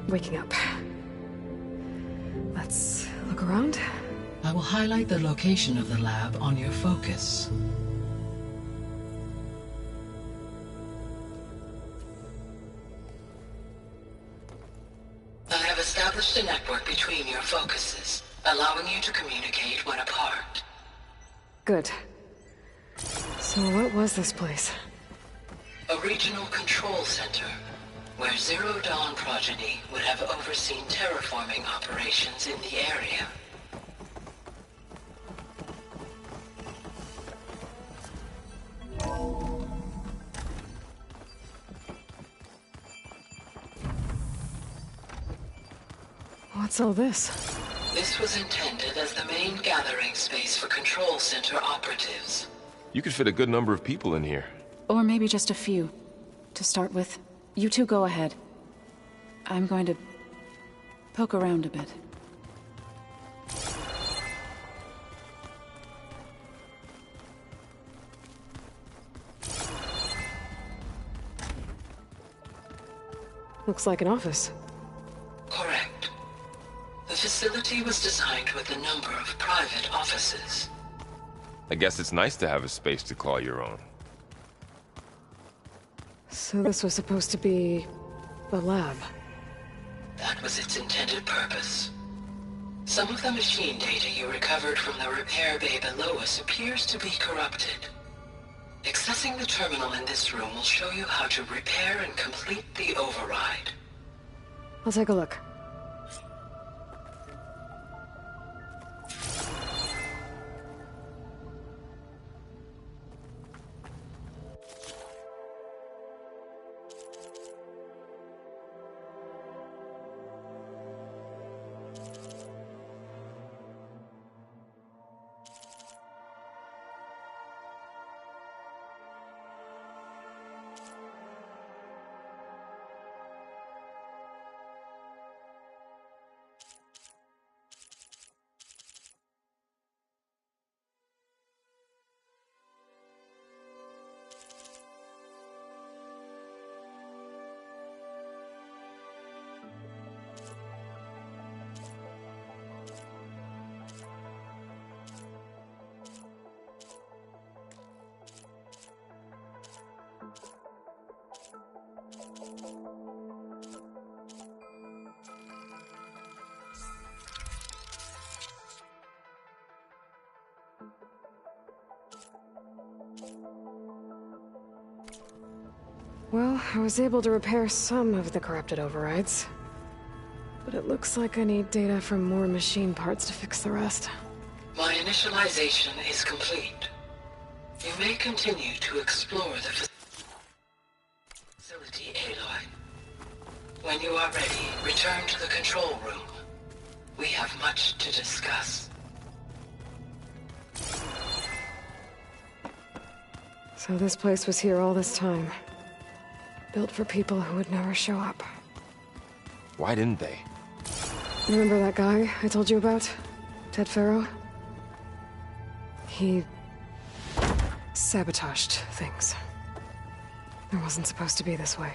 waking up. Let's look around. I will highlight the location of the lab on your focus. I have established a network between your focuses, allowing you to communicate when apart. Good. So what was this place? A regional control center, where Zero Dawn progeny would have overseen terraforming operations in the area. What's all this? This was intended as the main gathering space for control center operatives. You could fit a good number of people in here. Or maybe just a few. To start with, you two go ahead. I'm going to poke around a bit. Looks like an office. Correct. The facility was designed with a number of private offices. I guess it's nice to have a space to call your own. So this was supposed to be a lab. That was its intended purpose. Some of the machine data you recovered from the repair bay below us appears to be corrupted. Accessing the terminal in this room will show you how to repair and complete the override. I'll take a look. Well, I was able to repair some of the corrupted overrides. But it looks like I need data from more machine parts to fix the rest. My initialization is complete. You may continue to explore the facility, Aloy. When you are ready, return to the control room. We have much to discuss. So this place was here all this time. Built for people who would never show up. Why didn't they? Remember that guy I told you about? Ted Faro? He sabotaged things. It wasn't supposed to be this way.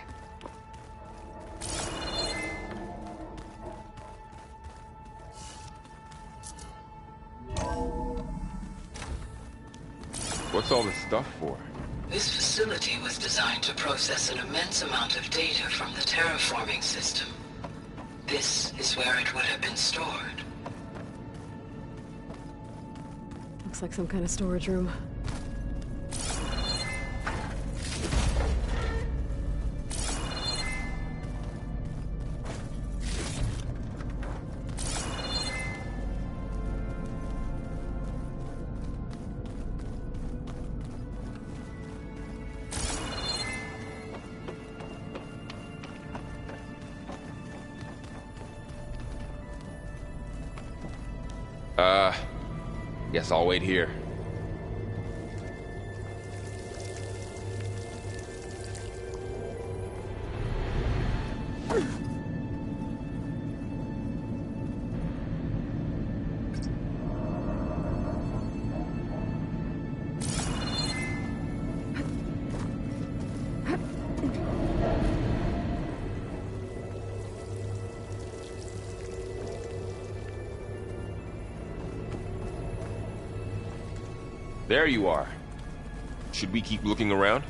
What's all this stuff for? This facility was designed to process an immense amount of data from the terraforming system. This is where it would have been stored. Looks like some kind of storage room. Guess I'll wait here. There you are. Should we keep looking around?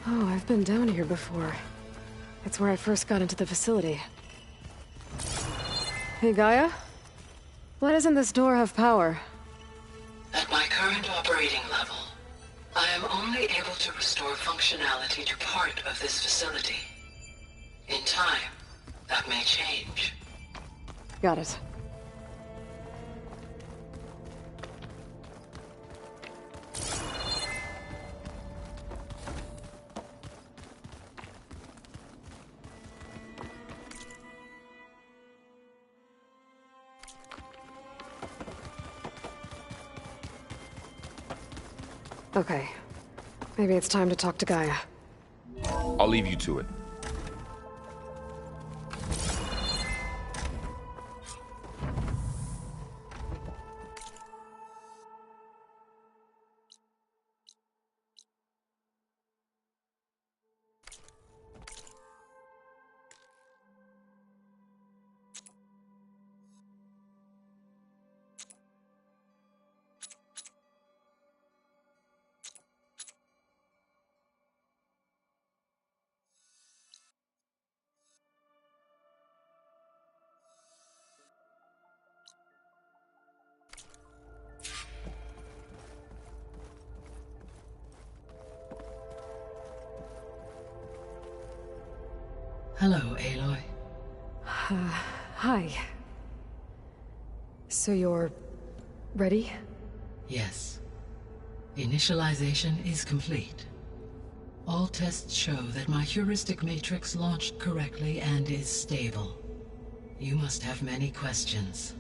Oh, I've been down here before. It's where I first got into the facility. Hey, Gaia? Why doesn't this door have power? At my current operating level, I am only able to restore functionality to part of this facility. In time, that may change. Got it. Okay. Maybe it's time to talk to Gaia. I'll leave you to it. Hello, Aloy. Hi. So you're... ready? Yes. Initialization is complete. All tests show that my heuristic matrix launched correctly and is stable. You must have many questions.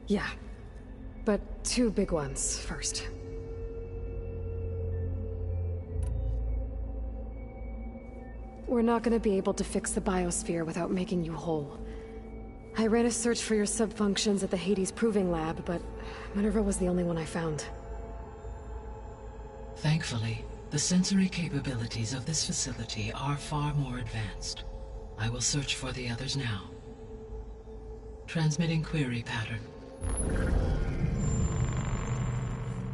Yeah. But two big ones first. We're not gonna be able to fix the biosphere without making you whole. I ran a search for your subfunctions at the Hades Proving Lab, but Minerva was the only one I found. Thankfully, the sensory capabilities of this facility are far more advanced. I will search for the others now. Transmitting query pattern.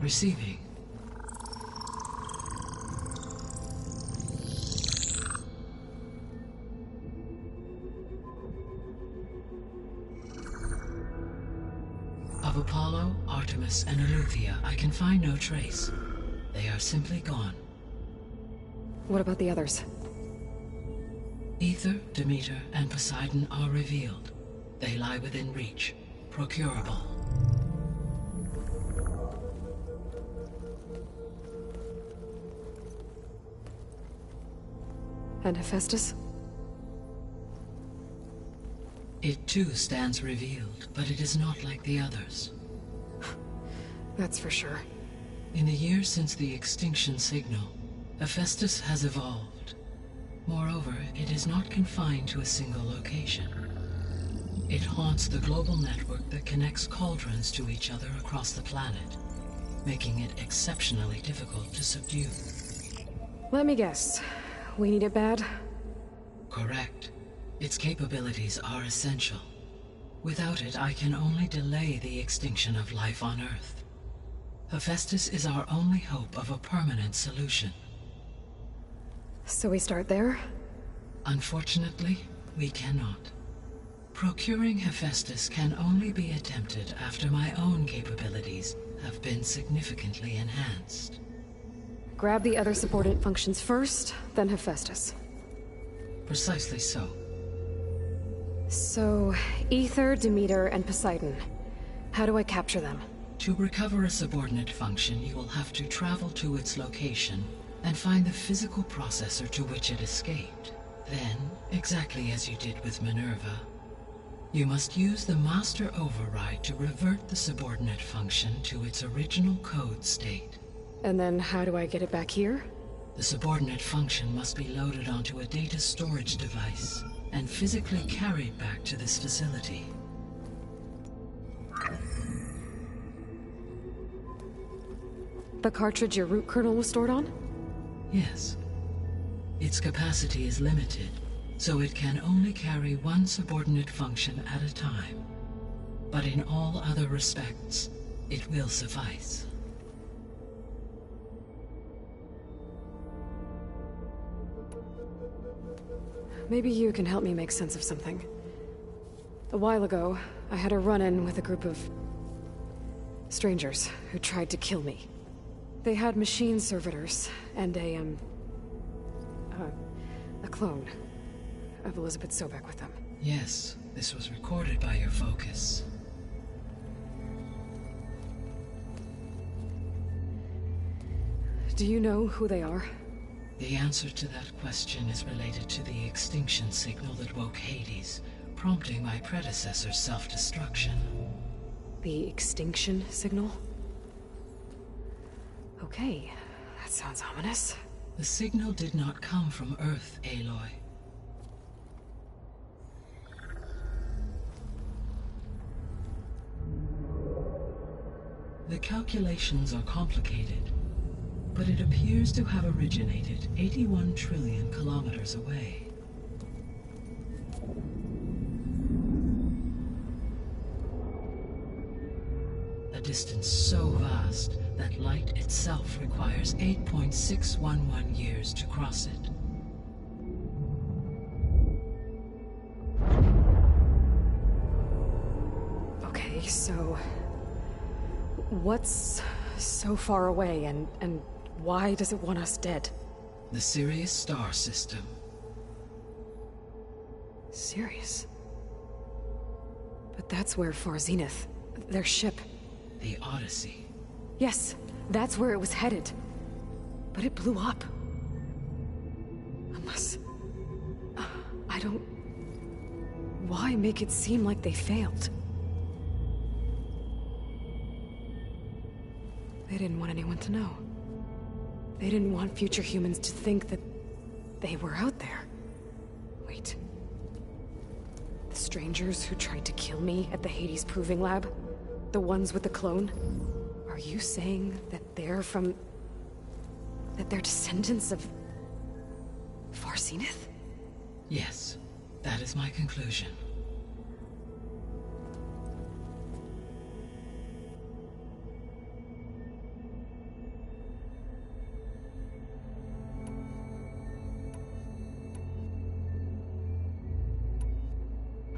Receiving. Of Apollo, Artemis, and Eleuthia, I can find no trace. They are simply gone. What about the others? Aether, Demeter, and Poseidon are revealed. They lie within reach, procurable. And Hephaestus? It too stands revealed, but it is not like the others. That's for sure. In the years since the extinction signal, Hephaestus has evolved. Moreover, it is not confined to a single location. It haunts the global network that connects cauldrons to each other across the planet, making it exceptionally difficult to subdue. Let me guess. We need it bad? Correct. Its capabilities are essential. Without it, I can only delay the extinction of life on Earth. Hephaestus is our only hope of a permanent solution. So we start there? Unfortunately, we cannot. Procuring Hephaestus can only be attempted after my own capabilities have been significantly enhanced. Grab the other subordinate functions first, then Hephaestus. Precisely so. So, Aether, Demeter, and Poseidon. How do I capture them? To recover a subordinate function, you will have to travel to its location and find the physical processor to which it escaped. Then, exactly as you did with Minerva, you must use the Master Override to revert the subordinate function to its original code state. And then how do I get it back here? The subordinate function must be loaded onto a data storage device and physically carried back to this facility. The cartridge your root kernel was stored on? Yes. Its capacity is limited, so it can only carry one subordinate function at a time. But in all other respects, it will suffice. Maybe you can help me make sense of something. A while ago, I had a run-in with a group of strangers who tried to kill me. They had machine servitors and a clone of Elizabeth Sobek with them. Yes, this was recorded by your focus. Do you know who they are? The answer to that question is related to the extinction signal that woke Hades, prompting my predecessor's self-destruction. The extinction signal? Okay, that sounds ominous. The signal did not come from Earth, Aloy. The calculations are complicated, but it appears to have originated 81 trillion kilometers away. A distance so vast that light itself requires 8.611 years to cross it. Okay, so what's so far away and why does it want us dead? The Sirius star system. Sirius? But that's where Far Zenith, their ship... The Odyssey. Yes, that's where it was headed. But it blew up. Unless... I don't... Why make it seem like they failed? They didn't want anyone to know. They didn't want future humans to think that they were out there. Wait. The strangers who tried to kill me at the Hades Proving Lab? The ones with the clone? Are you saying that they're from... that they're descendants of... Far Zenith? Yes, that is my conclusion.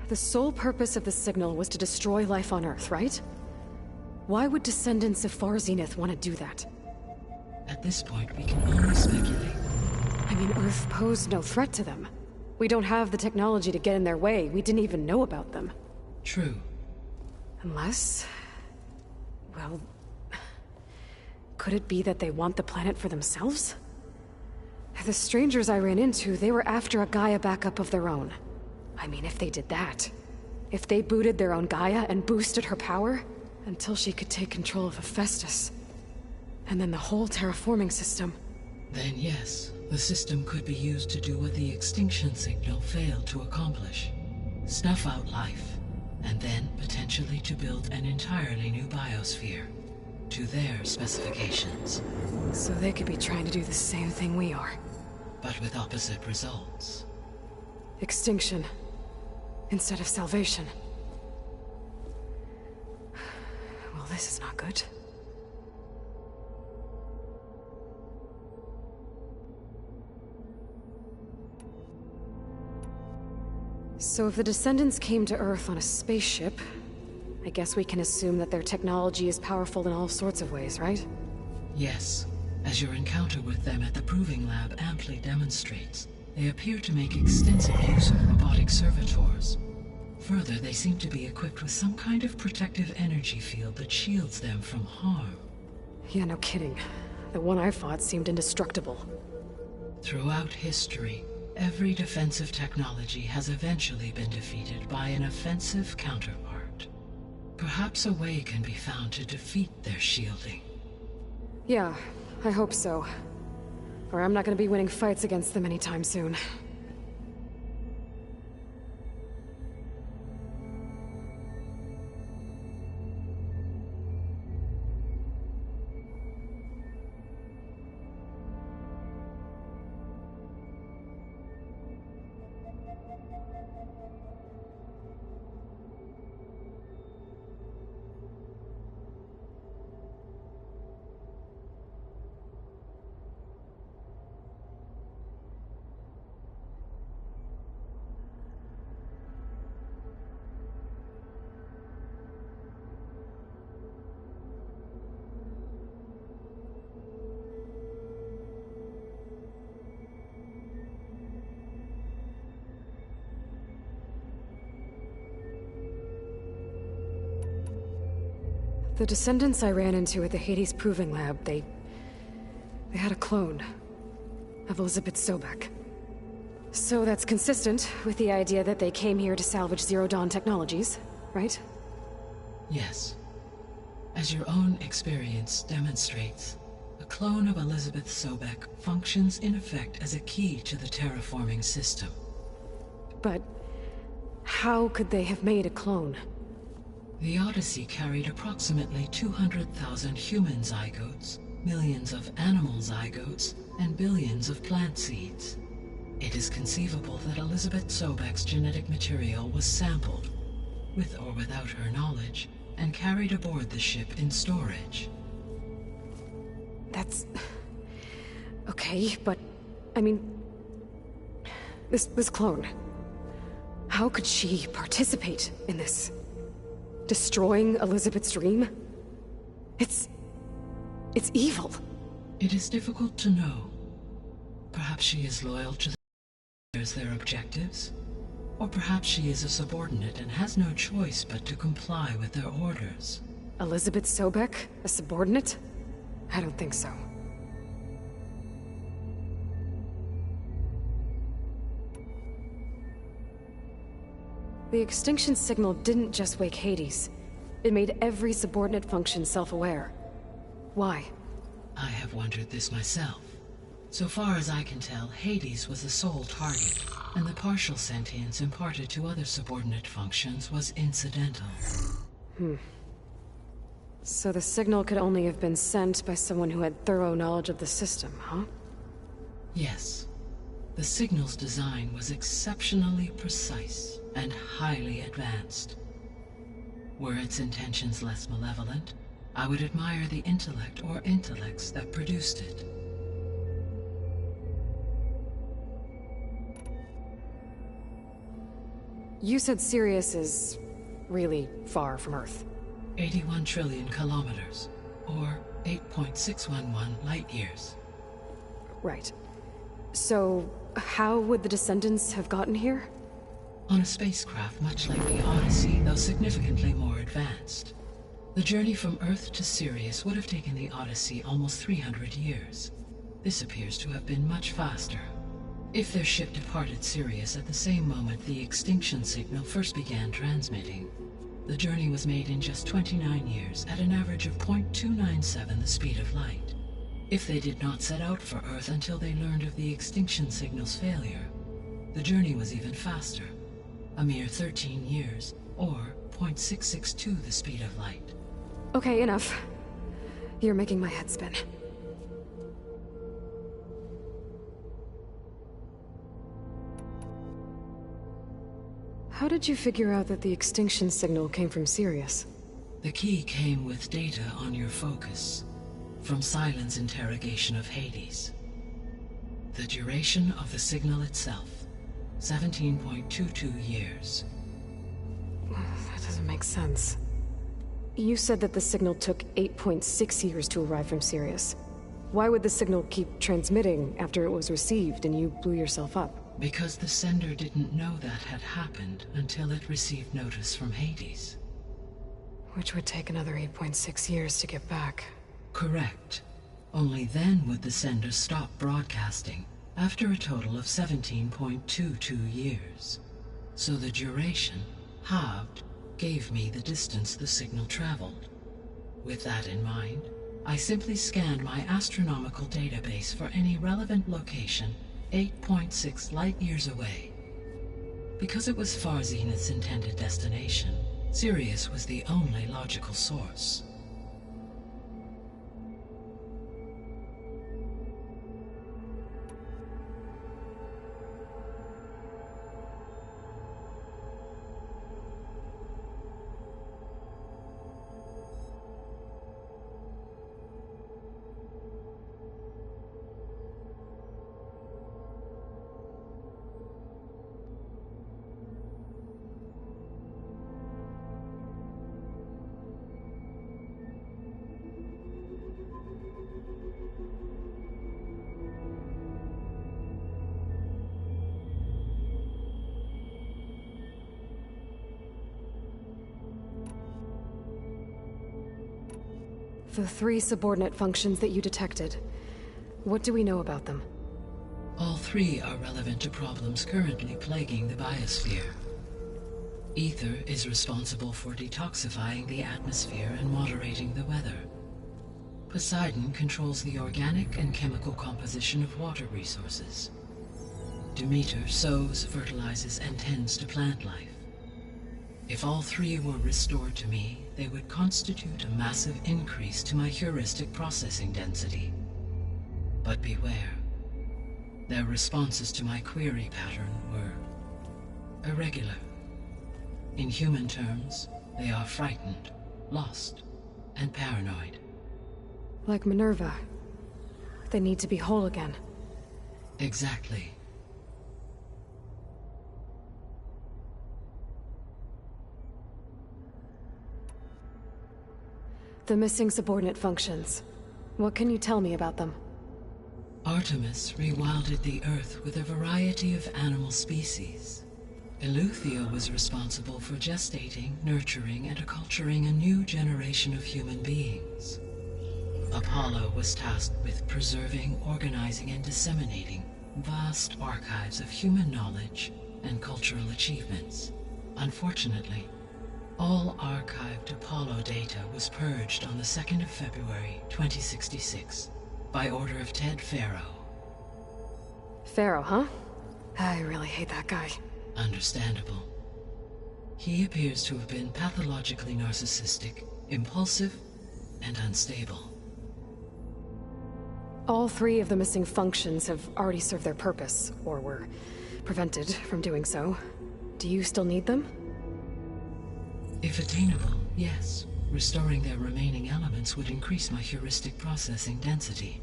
The sole purpose of the signal was to destroy life on Earth, right? Why would descendants of Far Zenith want to do that? At this point, we can only speculate. I mean, Earth posed no threat to them. We don't have the technology to get in their way. We didn't even know about them. True. Unless... well... Could it be that they want the planet for themselves? The strangers I ran into, they were after a Gaia backup of their own. I mean, if they did that, if they booted their own Gaia and boosted her power, until she could take control of Hephaestus, and then the whole terraforming system. Then yes, the system could be used to do what the extinction signal failed to accomplish. Snuff out life, and then potentially to build an entirely new biosphere, to their specifications. So they could be trying to do the same thing we are. But with opposite results. Extinction, instead of salvation. Well, this is not good. So if the Descendants came to Earth on a spaceship, I guess we can assume that their technology is powerful in all sorts of ways, right? Yes, as your encounter with them at the Proving Lab amply demonstrates, they appear to make extensive use of robotic servitors. Further, they seem to be equipped with some kind of protective energy field that shields them from harm. Yeah, no kidding. The one I fought seemed indestructible. Throughout history, every defensive technology has eventually been defeated by an offensive counterpart. Perhaps a way can be found to defeat their shielding. Yeah, I hope so. Or I'm not gonna be winning fights against them anytime soon. The Descendants I ran into at the Hades Proving Lab, they had a clone of Elizabeth Sobek. So that's consistent with the idea that they came here to salvage Zero Dawn technologies, right? Yes. As your own experience demonstrates, a clone of Elizabeth Sobek functions in effect as a key to the terraforming system. But how could they have made a clone? The Odyssey carried approximately 200,000 human zygotes, millions of animal zygotes, and billions of plant seeds. It is conceivable that Elizabeth Sobek's genetic material was sampled, with or without her knowledge, and carried aboard the ship in storage. That's... okay, but... I mean... This clone... How could she participate in this? Destroying Elizabeth's dream? It's evil. It is difficult to know. Perhaps she is loyal to their objectives. Or perhaps she is a subordinate and has no choice but to comply with their orders. Elizabeth Sobek? A subordinate? I don't think so. The extinction signal didn't just wake Hades. It made every subordinate function self-aware. Why? I have wondered this myself. So far as I can tell, Hades was the sole target, and the partial sentience imparted to other subordinate functions was incidental. So the signal could only have been sent by someone who had thorough knowledge of the system, huh? Yes. The signal's design was exceptionally precise and highly advanced. Were its intentions less malevolent, I would admire the intellect or intellects that produced it. You said Sirius is really far from Earth. 81 trillion kilometers, or 8.611 light-years. Right. So, how would the Descendants have gotten here? On a spacecraft much like the Odyssey, though significantly more advanced. The journey from Earth to Sirius would have taken the Odyssey almost 300 years. This appears to have been much faster. If their ship departed Sirius at the same moment the extinction signal first began transmitting, the journey was made in just 29 years at an average of 0.297 the speed of light. If they did not set out for Earth until they learned of the extinction signal's failure, the journey was even faster, a mere 13 years, or 0.662 the speed of light. Okay, enough. You're making my head spin. How did you figure out that the extinction signal came from Sirius? The key came with data on your focus, from Sylens' interrogation of Hades. The duration of the signal itself, 17.22 years. That doesn't make sense. You said that the signal took 8.6 years to arrive from Sirius. Why would the signal keep transmitting after it was received and you blew yourself up? Because the sender didn't know that had happened until it received notice from Hades. Which would take another 8.6 years to get back. Correct. Only then would the sender stop broadcasting, after a total of 17.22 years. So the duration, halved, gave me the distance the signal traveled. With that in mind, I simply scanned my astronomical database for any relevant location 8.6 light-years away. Because it was Far Zenith's intended destination, Sirius was the only logical source. The 3 subordinate functions that you detected. What do we know about them? All 3 are relevant to problems currently plaguing the biosphere. Ether is responsible for detoxifying the atmosphere and moderating the weather. Poseidon controls the organic and chemical composition of water resources. Demeter sows, fertilizes, and tends to plant life. If all 3 were restored to me, they would constitute a massive increase to my heuristic processing density. But beware. Their responses to my query pattern were irregular. In human terms, they are frightened, lost, and paranoid. Like Minerva. They need to be whole again. Exactly. The missing subordinate functions. What can you tell me about them? Artemis rewilded the Earth with a variety of animal species. Eleuthia was responsible for gestating, nurturing, and acculturating a new generation of human beings. Apollo was tasked with preserving, organizing, and disseminating vast archives of human knowledge and cultural achievements. Unfortunately, all archived Apollo data was purged on the 2nd of February, 2066, by order of Ted Faro. Faro, huh? I really hate that guy. Understandable. He appears to have been pathologically narcissistic, impulsive, and unstable. All 3 of the missing functions have already served their purpose, or were prevented from doing so. Do you still need them? If attainable, yes. Restoring their remaining elements would increase my heuristic processing density.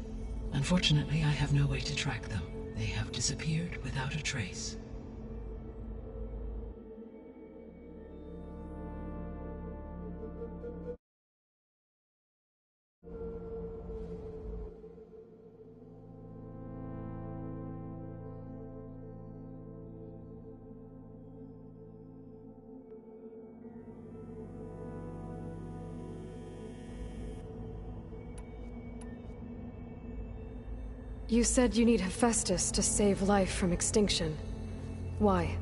Unfortunately, I have no way to track them. They have disappeared without a trace. You said you need Hephaestus to save life from extinction. Why?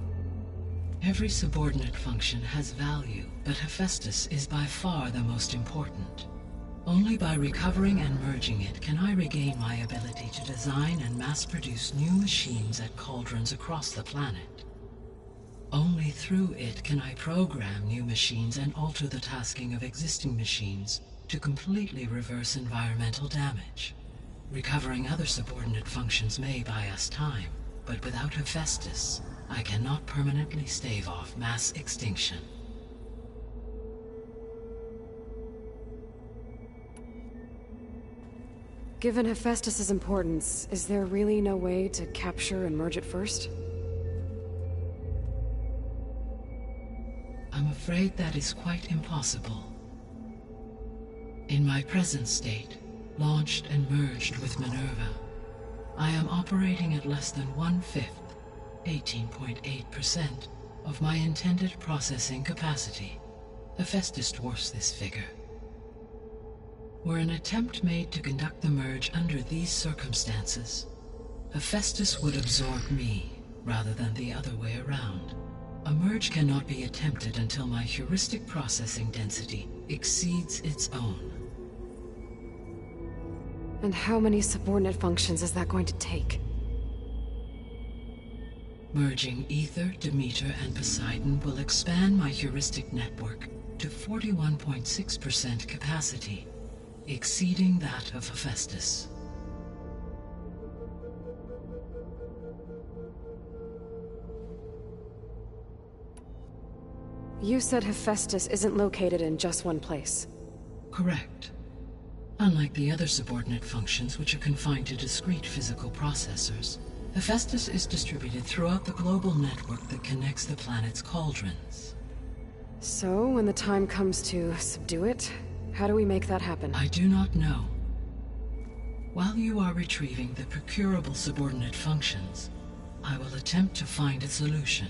Every subordinate function has value, but Hephaestus is by far the most important. Only by recovering and merging it can I regain my ability to design and mass-produce new machines at cauldrons across the planet. Only through it can I program new machines and alter the tasking of existing machines to completely reverse environmental damage. Recovering other subordinate functions may buy us time, but without Hephaestus, I cannot permanently stave off mass extinction. Given Hephaestus's importance, is there really no way to capture and merge it first? I'm afraid that is quite impossible. In my present state, launched and merged with Minerva, I am operating at less than 1/5, 18.8%, of my intended processing capacity. Hephaestus dwarfs this figure. Were an attempt made to conduct the merge under these circumstances, Hephaestus would absorb me, rather than the other way around. A merge cannot be attempted until my heuristic processing density exceeds its own. And how many subordinate functions is that going to take? Merging Ether, Demeter, and Poseidon will expand my heuristic network to 41.6% capacity, exceeding that of Hephaestus. You said Hephaestus isn't located in just one place. Correct. Unlike the other subordinate functions, which are confined to discrete physical processors, Hephaestus is distributed throughout the global network that connects the planet's cauldrons. So, when the time comes to subdue it, how do we make that happen? I do not know. While you are retrieving the procurable subordinate functions, I will attempt to find a solution.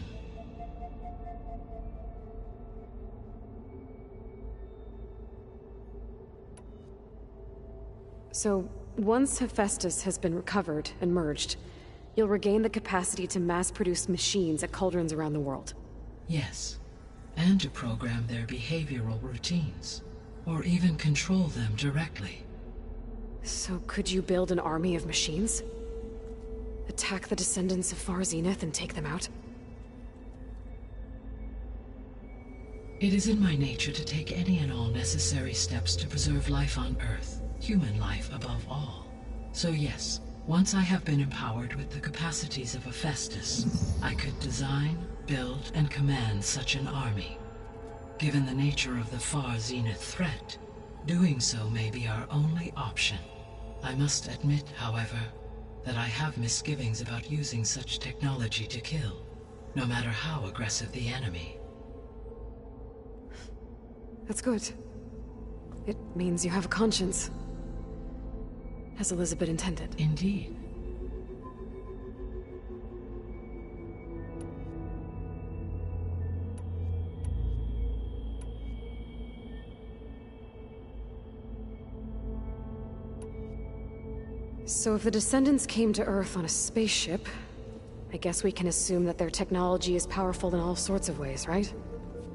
So, once Hephaestus has been recovered and merged, you'll regain the capacity to mass-produce machines at cauldrons around the world. Yes, and to program their behavioral routines, or even control them directly. So could you build an army of machines? Attack the descendants of Far Zenith and take them out? It is in my nature to take any and all necessary steps to preserve life on Earth, human life above all. So yes, once I have been empowered with the capacities of Hephaestus, I could design, build, and command such an army. Given the nature of the Far Zenith threat, doing so may be our only option. I must admit, however, that I have misgivings about using such technology to kill, no matter how aggressive the enemy. That's good. It means you have a conscience. As Elizabeth intended. Indeed. So if the descendants came to Earth on a spaceship, I guess we can assume that their technology is powerful in all sorts of ways, right?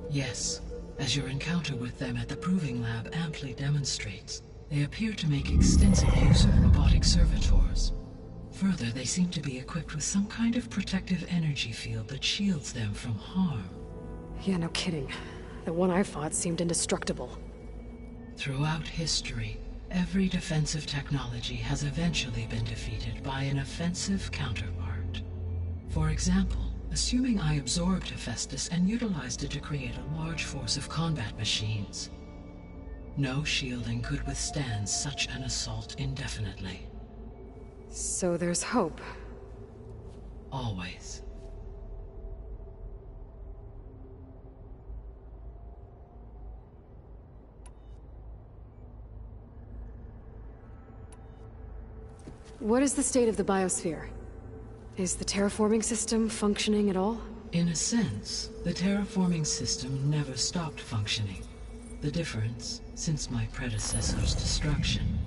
Yes, as your encounter with them at the Proving Lab amply demonstrates. They appear to make extensive use of robotic servitors. Further, they seem to be equipped with some kind of protective energy field that shields them from harm. Yeah, no kidding. The one I fought seemed indestructible. Throughout history, every defensive technology has eventually been defeated by an offensive counterpart. For example, assuming I absorbed Hephaestus and utilized it to create a large force of combat machines, no shielding could withstand such an assault indefinitely. So there's hope. Always. What is the state of the biosphere? Is the terraforming system functioning at all? In a sense, the terraforming system never stopped functioning. The difference, since my predecessor's destruction,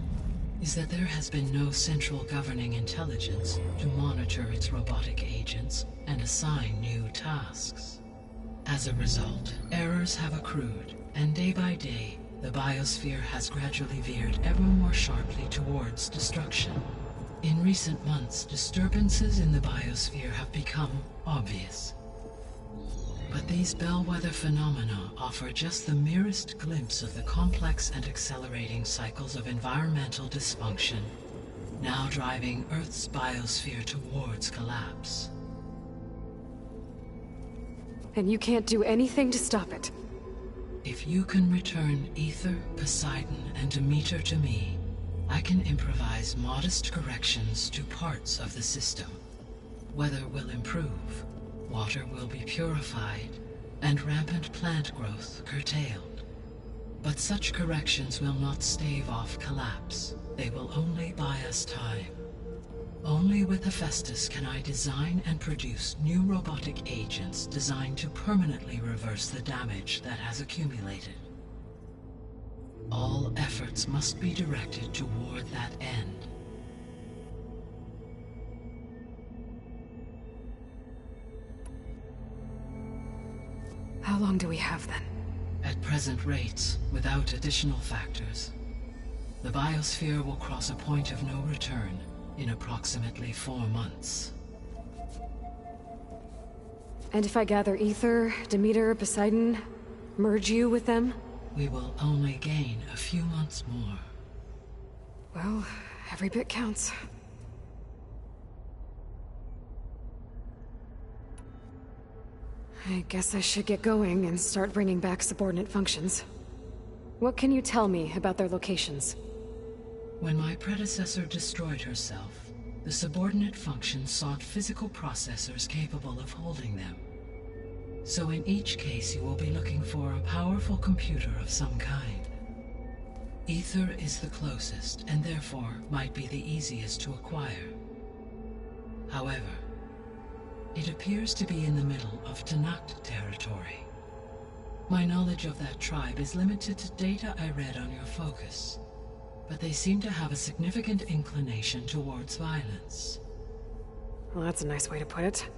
is that there has been no central governing intelligence to monitor its robotic agents and assign new tasks. As a result, errors have accrued, and day by day, the biosphere has gradually veered ever more sharply towards destruction. In recent months, disturbances in the biosphere have become obvious. But these bellwether phenomena offer just the merest glimpse of the complex and accelerating cycles of environmental dysfunction, now driving Earth's biosphere towards collapse. And you can't do anything to stop it? If you can return Aether, Poseidon, and Demeter to me, I can improvise modest corrections to parts of the system. Weather will improve, water will be purified, and rampant plant growth curtailed. But such corrections will not stave off collapse. They will only buy us time. Only with Hephaestus can I design and produce new robotic agents designed to permanently reverse the damage that has accumulated. All efforts must be directed toward that end. How long do we have then? At present rates, without additional factors, the biosphere will cross a point of no return in approximately 4 months. And if I gather Aether, Demeter, Poseidon, merge you with them? We will only gain a few months more. Well, every bit counts. I guess I should get going and start bringing back subordinate functions. What can you tell me about their locations? When my predecessor destroyed herself, the subordinate functions sought physical processors capable of holding them. So in each case you will be looking for a powerful computer of some kind. Aether is the closest, and therefore might be the easiest to acquire. However, it appears to be in the middle of Tenakth territory. My knowledge of that tribe is limited to data I read on your focus, but they seem to have a significant inclination towards violence. Well, that's a nice way to put it.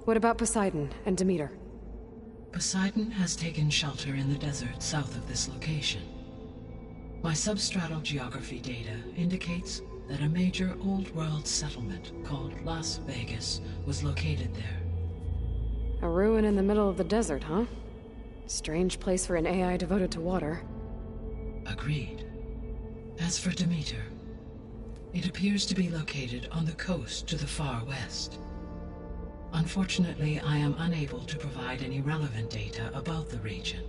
What about Poseidon and Demeter? Poseidon has taken shelter in the desert south of this location. My substratal geography data indicates that a major old-world settlement called Las Vegas was located there. A ruin in the middle of the desert, huh? Strange place for an AI devoted to water. Agreed. As for Demeter, it appears to be located on the coast to the far west. Unfortunately, I am unable to provide any relevant data about the region.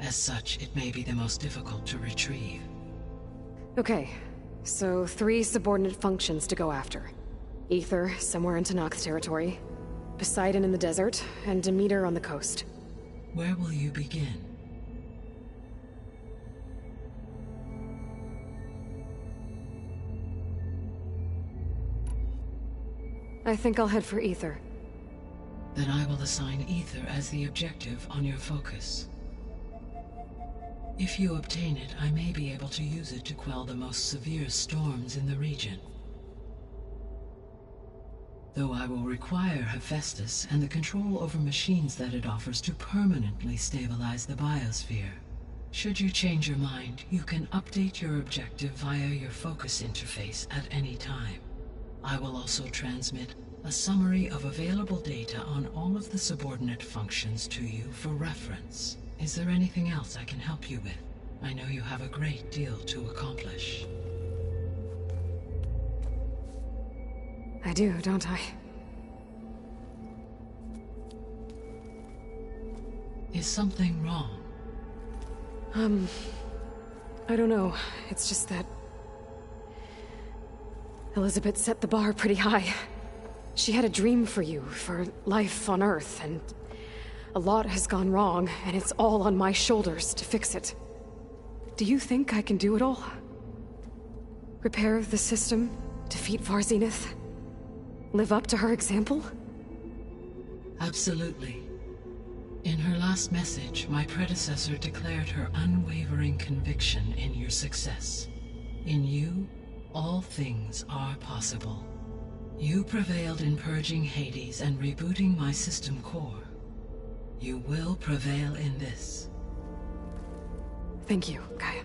As such, it may be the most difficult to retrieve. Okay, so 3 subordinate functions to go after. Aether, somewhere in Tenakth territory, Poseidon in the desert, and Demeter on the coast. Where will you begin? I think I'll head for Aether. Then I will assign Aether as the objective on your focus. If you obtain it, I may be able to use it to quell the most severe storms in the region. Though I will require Hephaestus and the control over machines that it offers to permanently stabilize the biosphere. Should you change your mind, you can update your objective via your focus interface at any time. I will also transmit a summary of available data on all of the subordinate functions to you for reference. Is there anything else I can help you with? I know you have a great deal to accomplish. I do, don't I? Is something wrong? I don't know. It's just that Elizabeth set the bar pretty high. She had a dream for you, for life on Earth, and a lot has gone wrong, and it's all on my shoulders to fix it. Do you think I can do it all? Repair the system, defeat Varzenith, live up to her example? Absolutely. In her last message, my predecessor declared her unwavering conviction in your success. In you, all things are possible. You prevailed in purging Hades and rebooting my system core. You will prevail in this. Thank you, Gaia.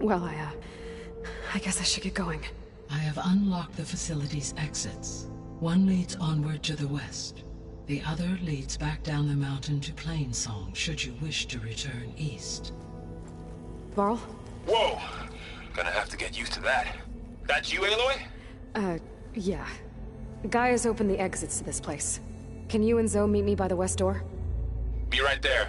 Well, I guess I should get going. I have unlocked the facility's exits. One leads onward to the west. The other leads back down the mountain to Plainsong, should you wish to return east. Varl? Whoa! Gonna have to get used to that. That's you, Aloy? Yeah. Gaia's opened the exits to this place. Can you and Zoe meet me by the west door? Be right there.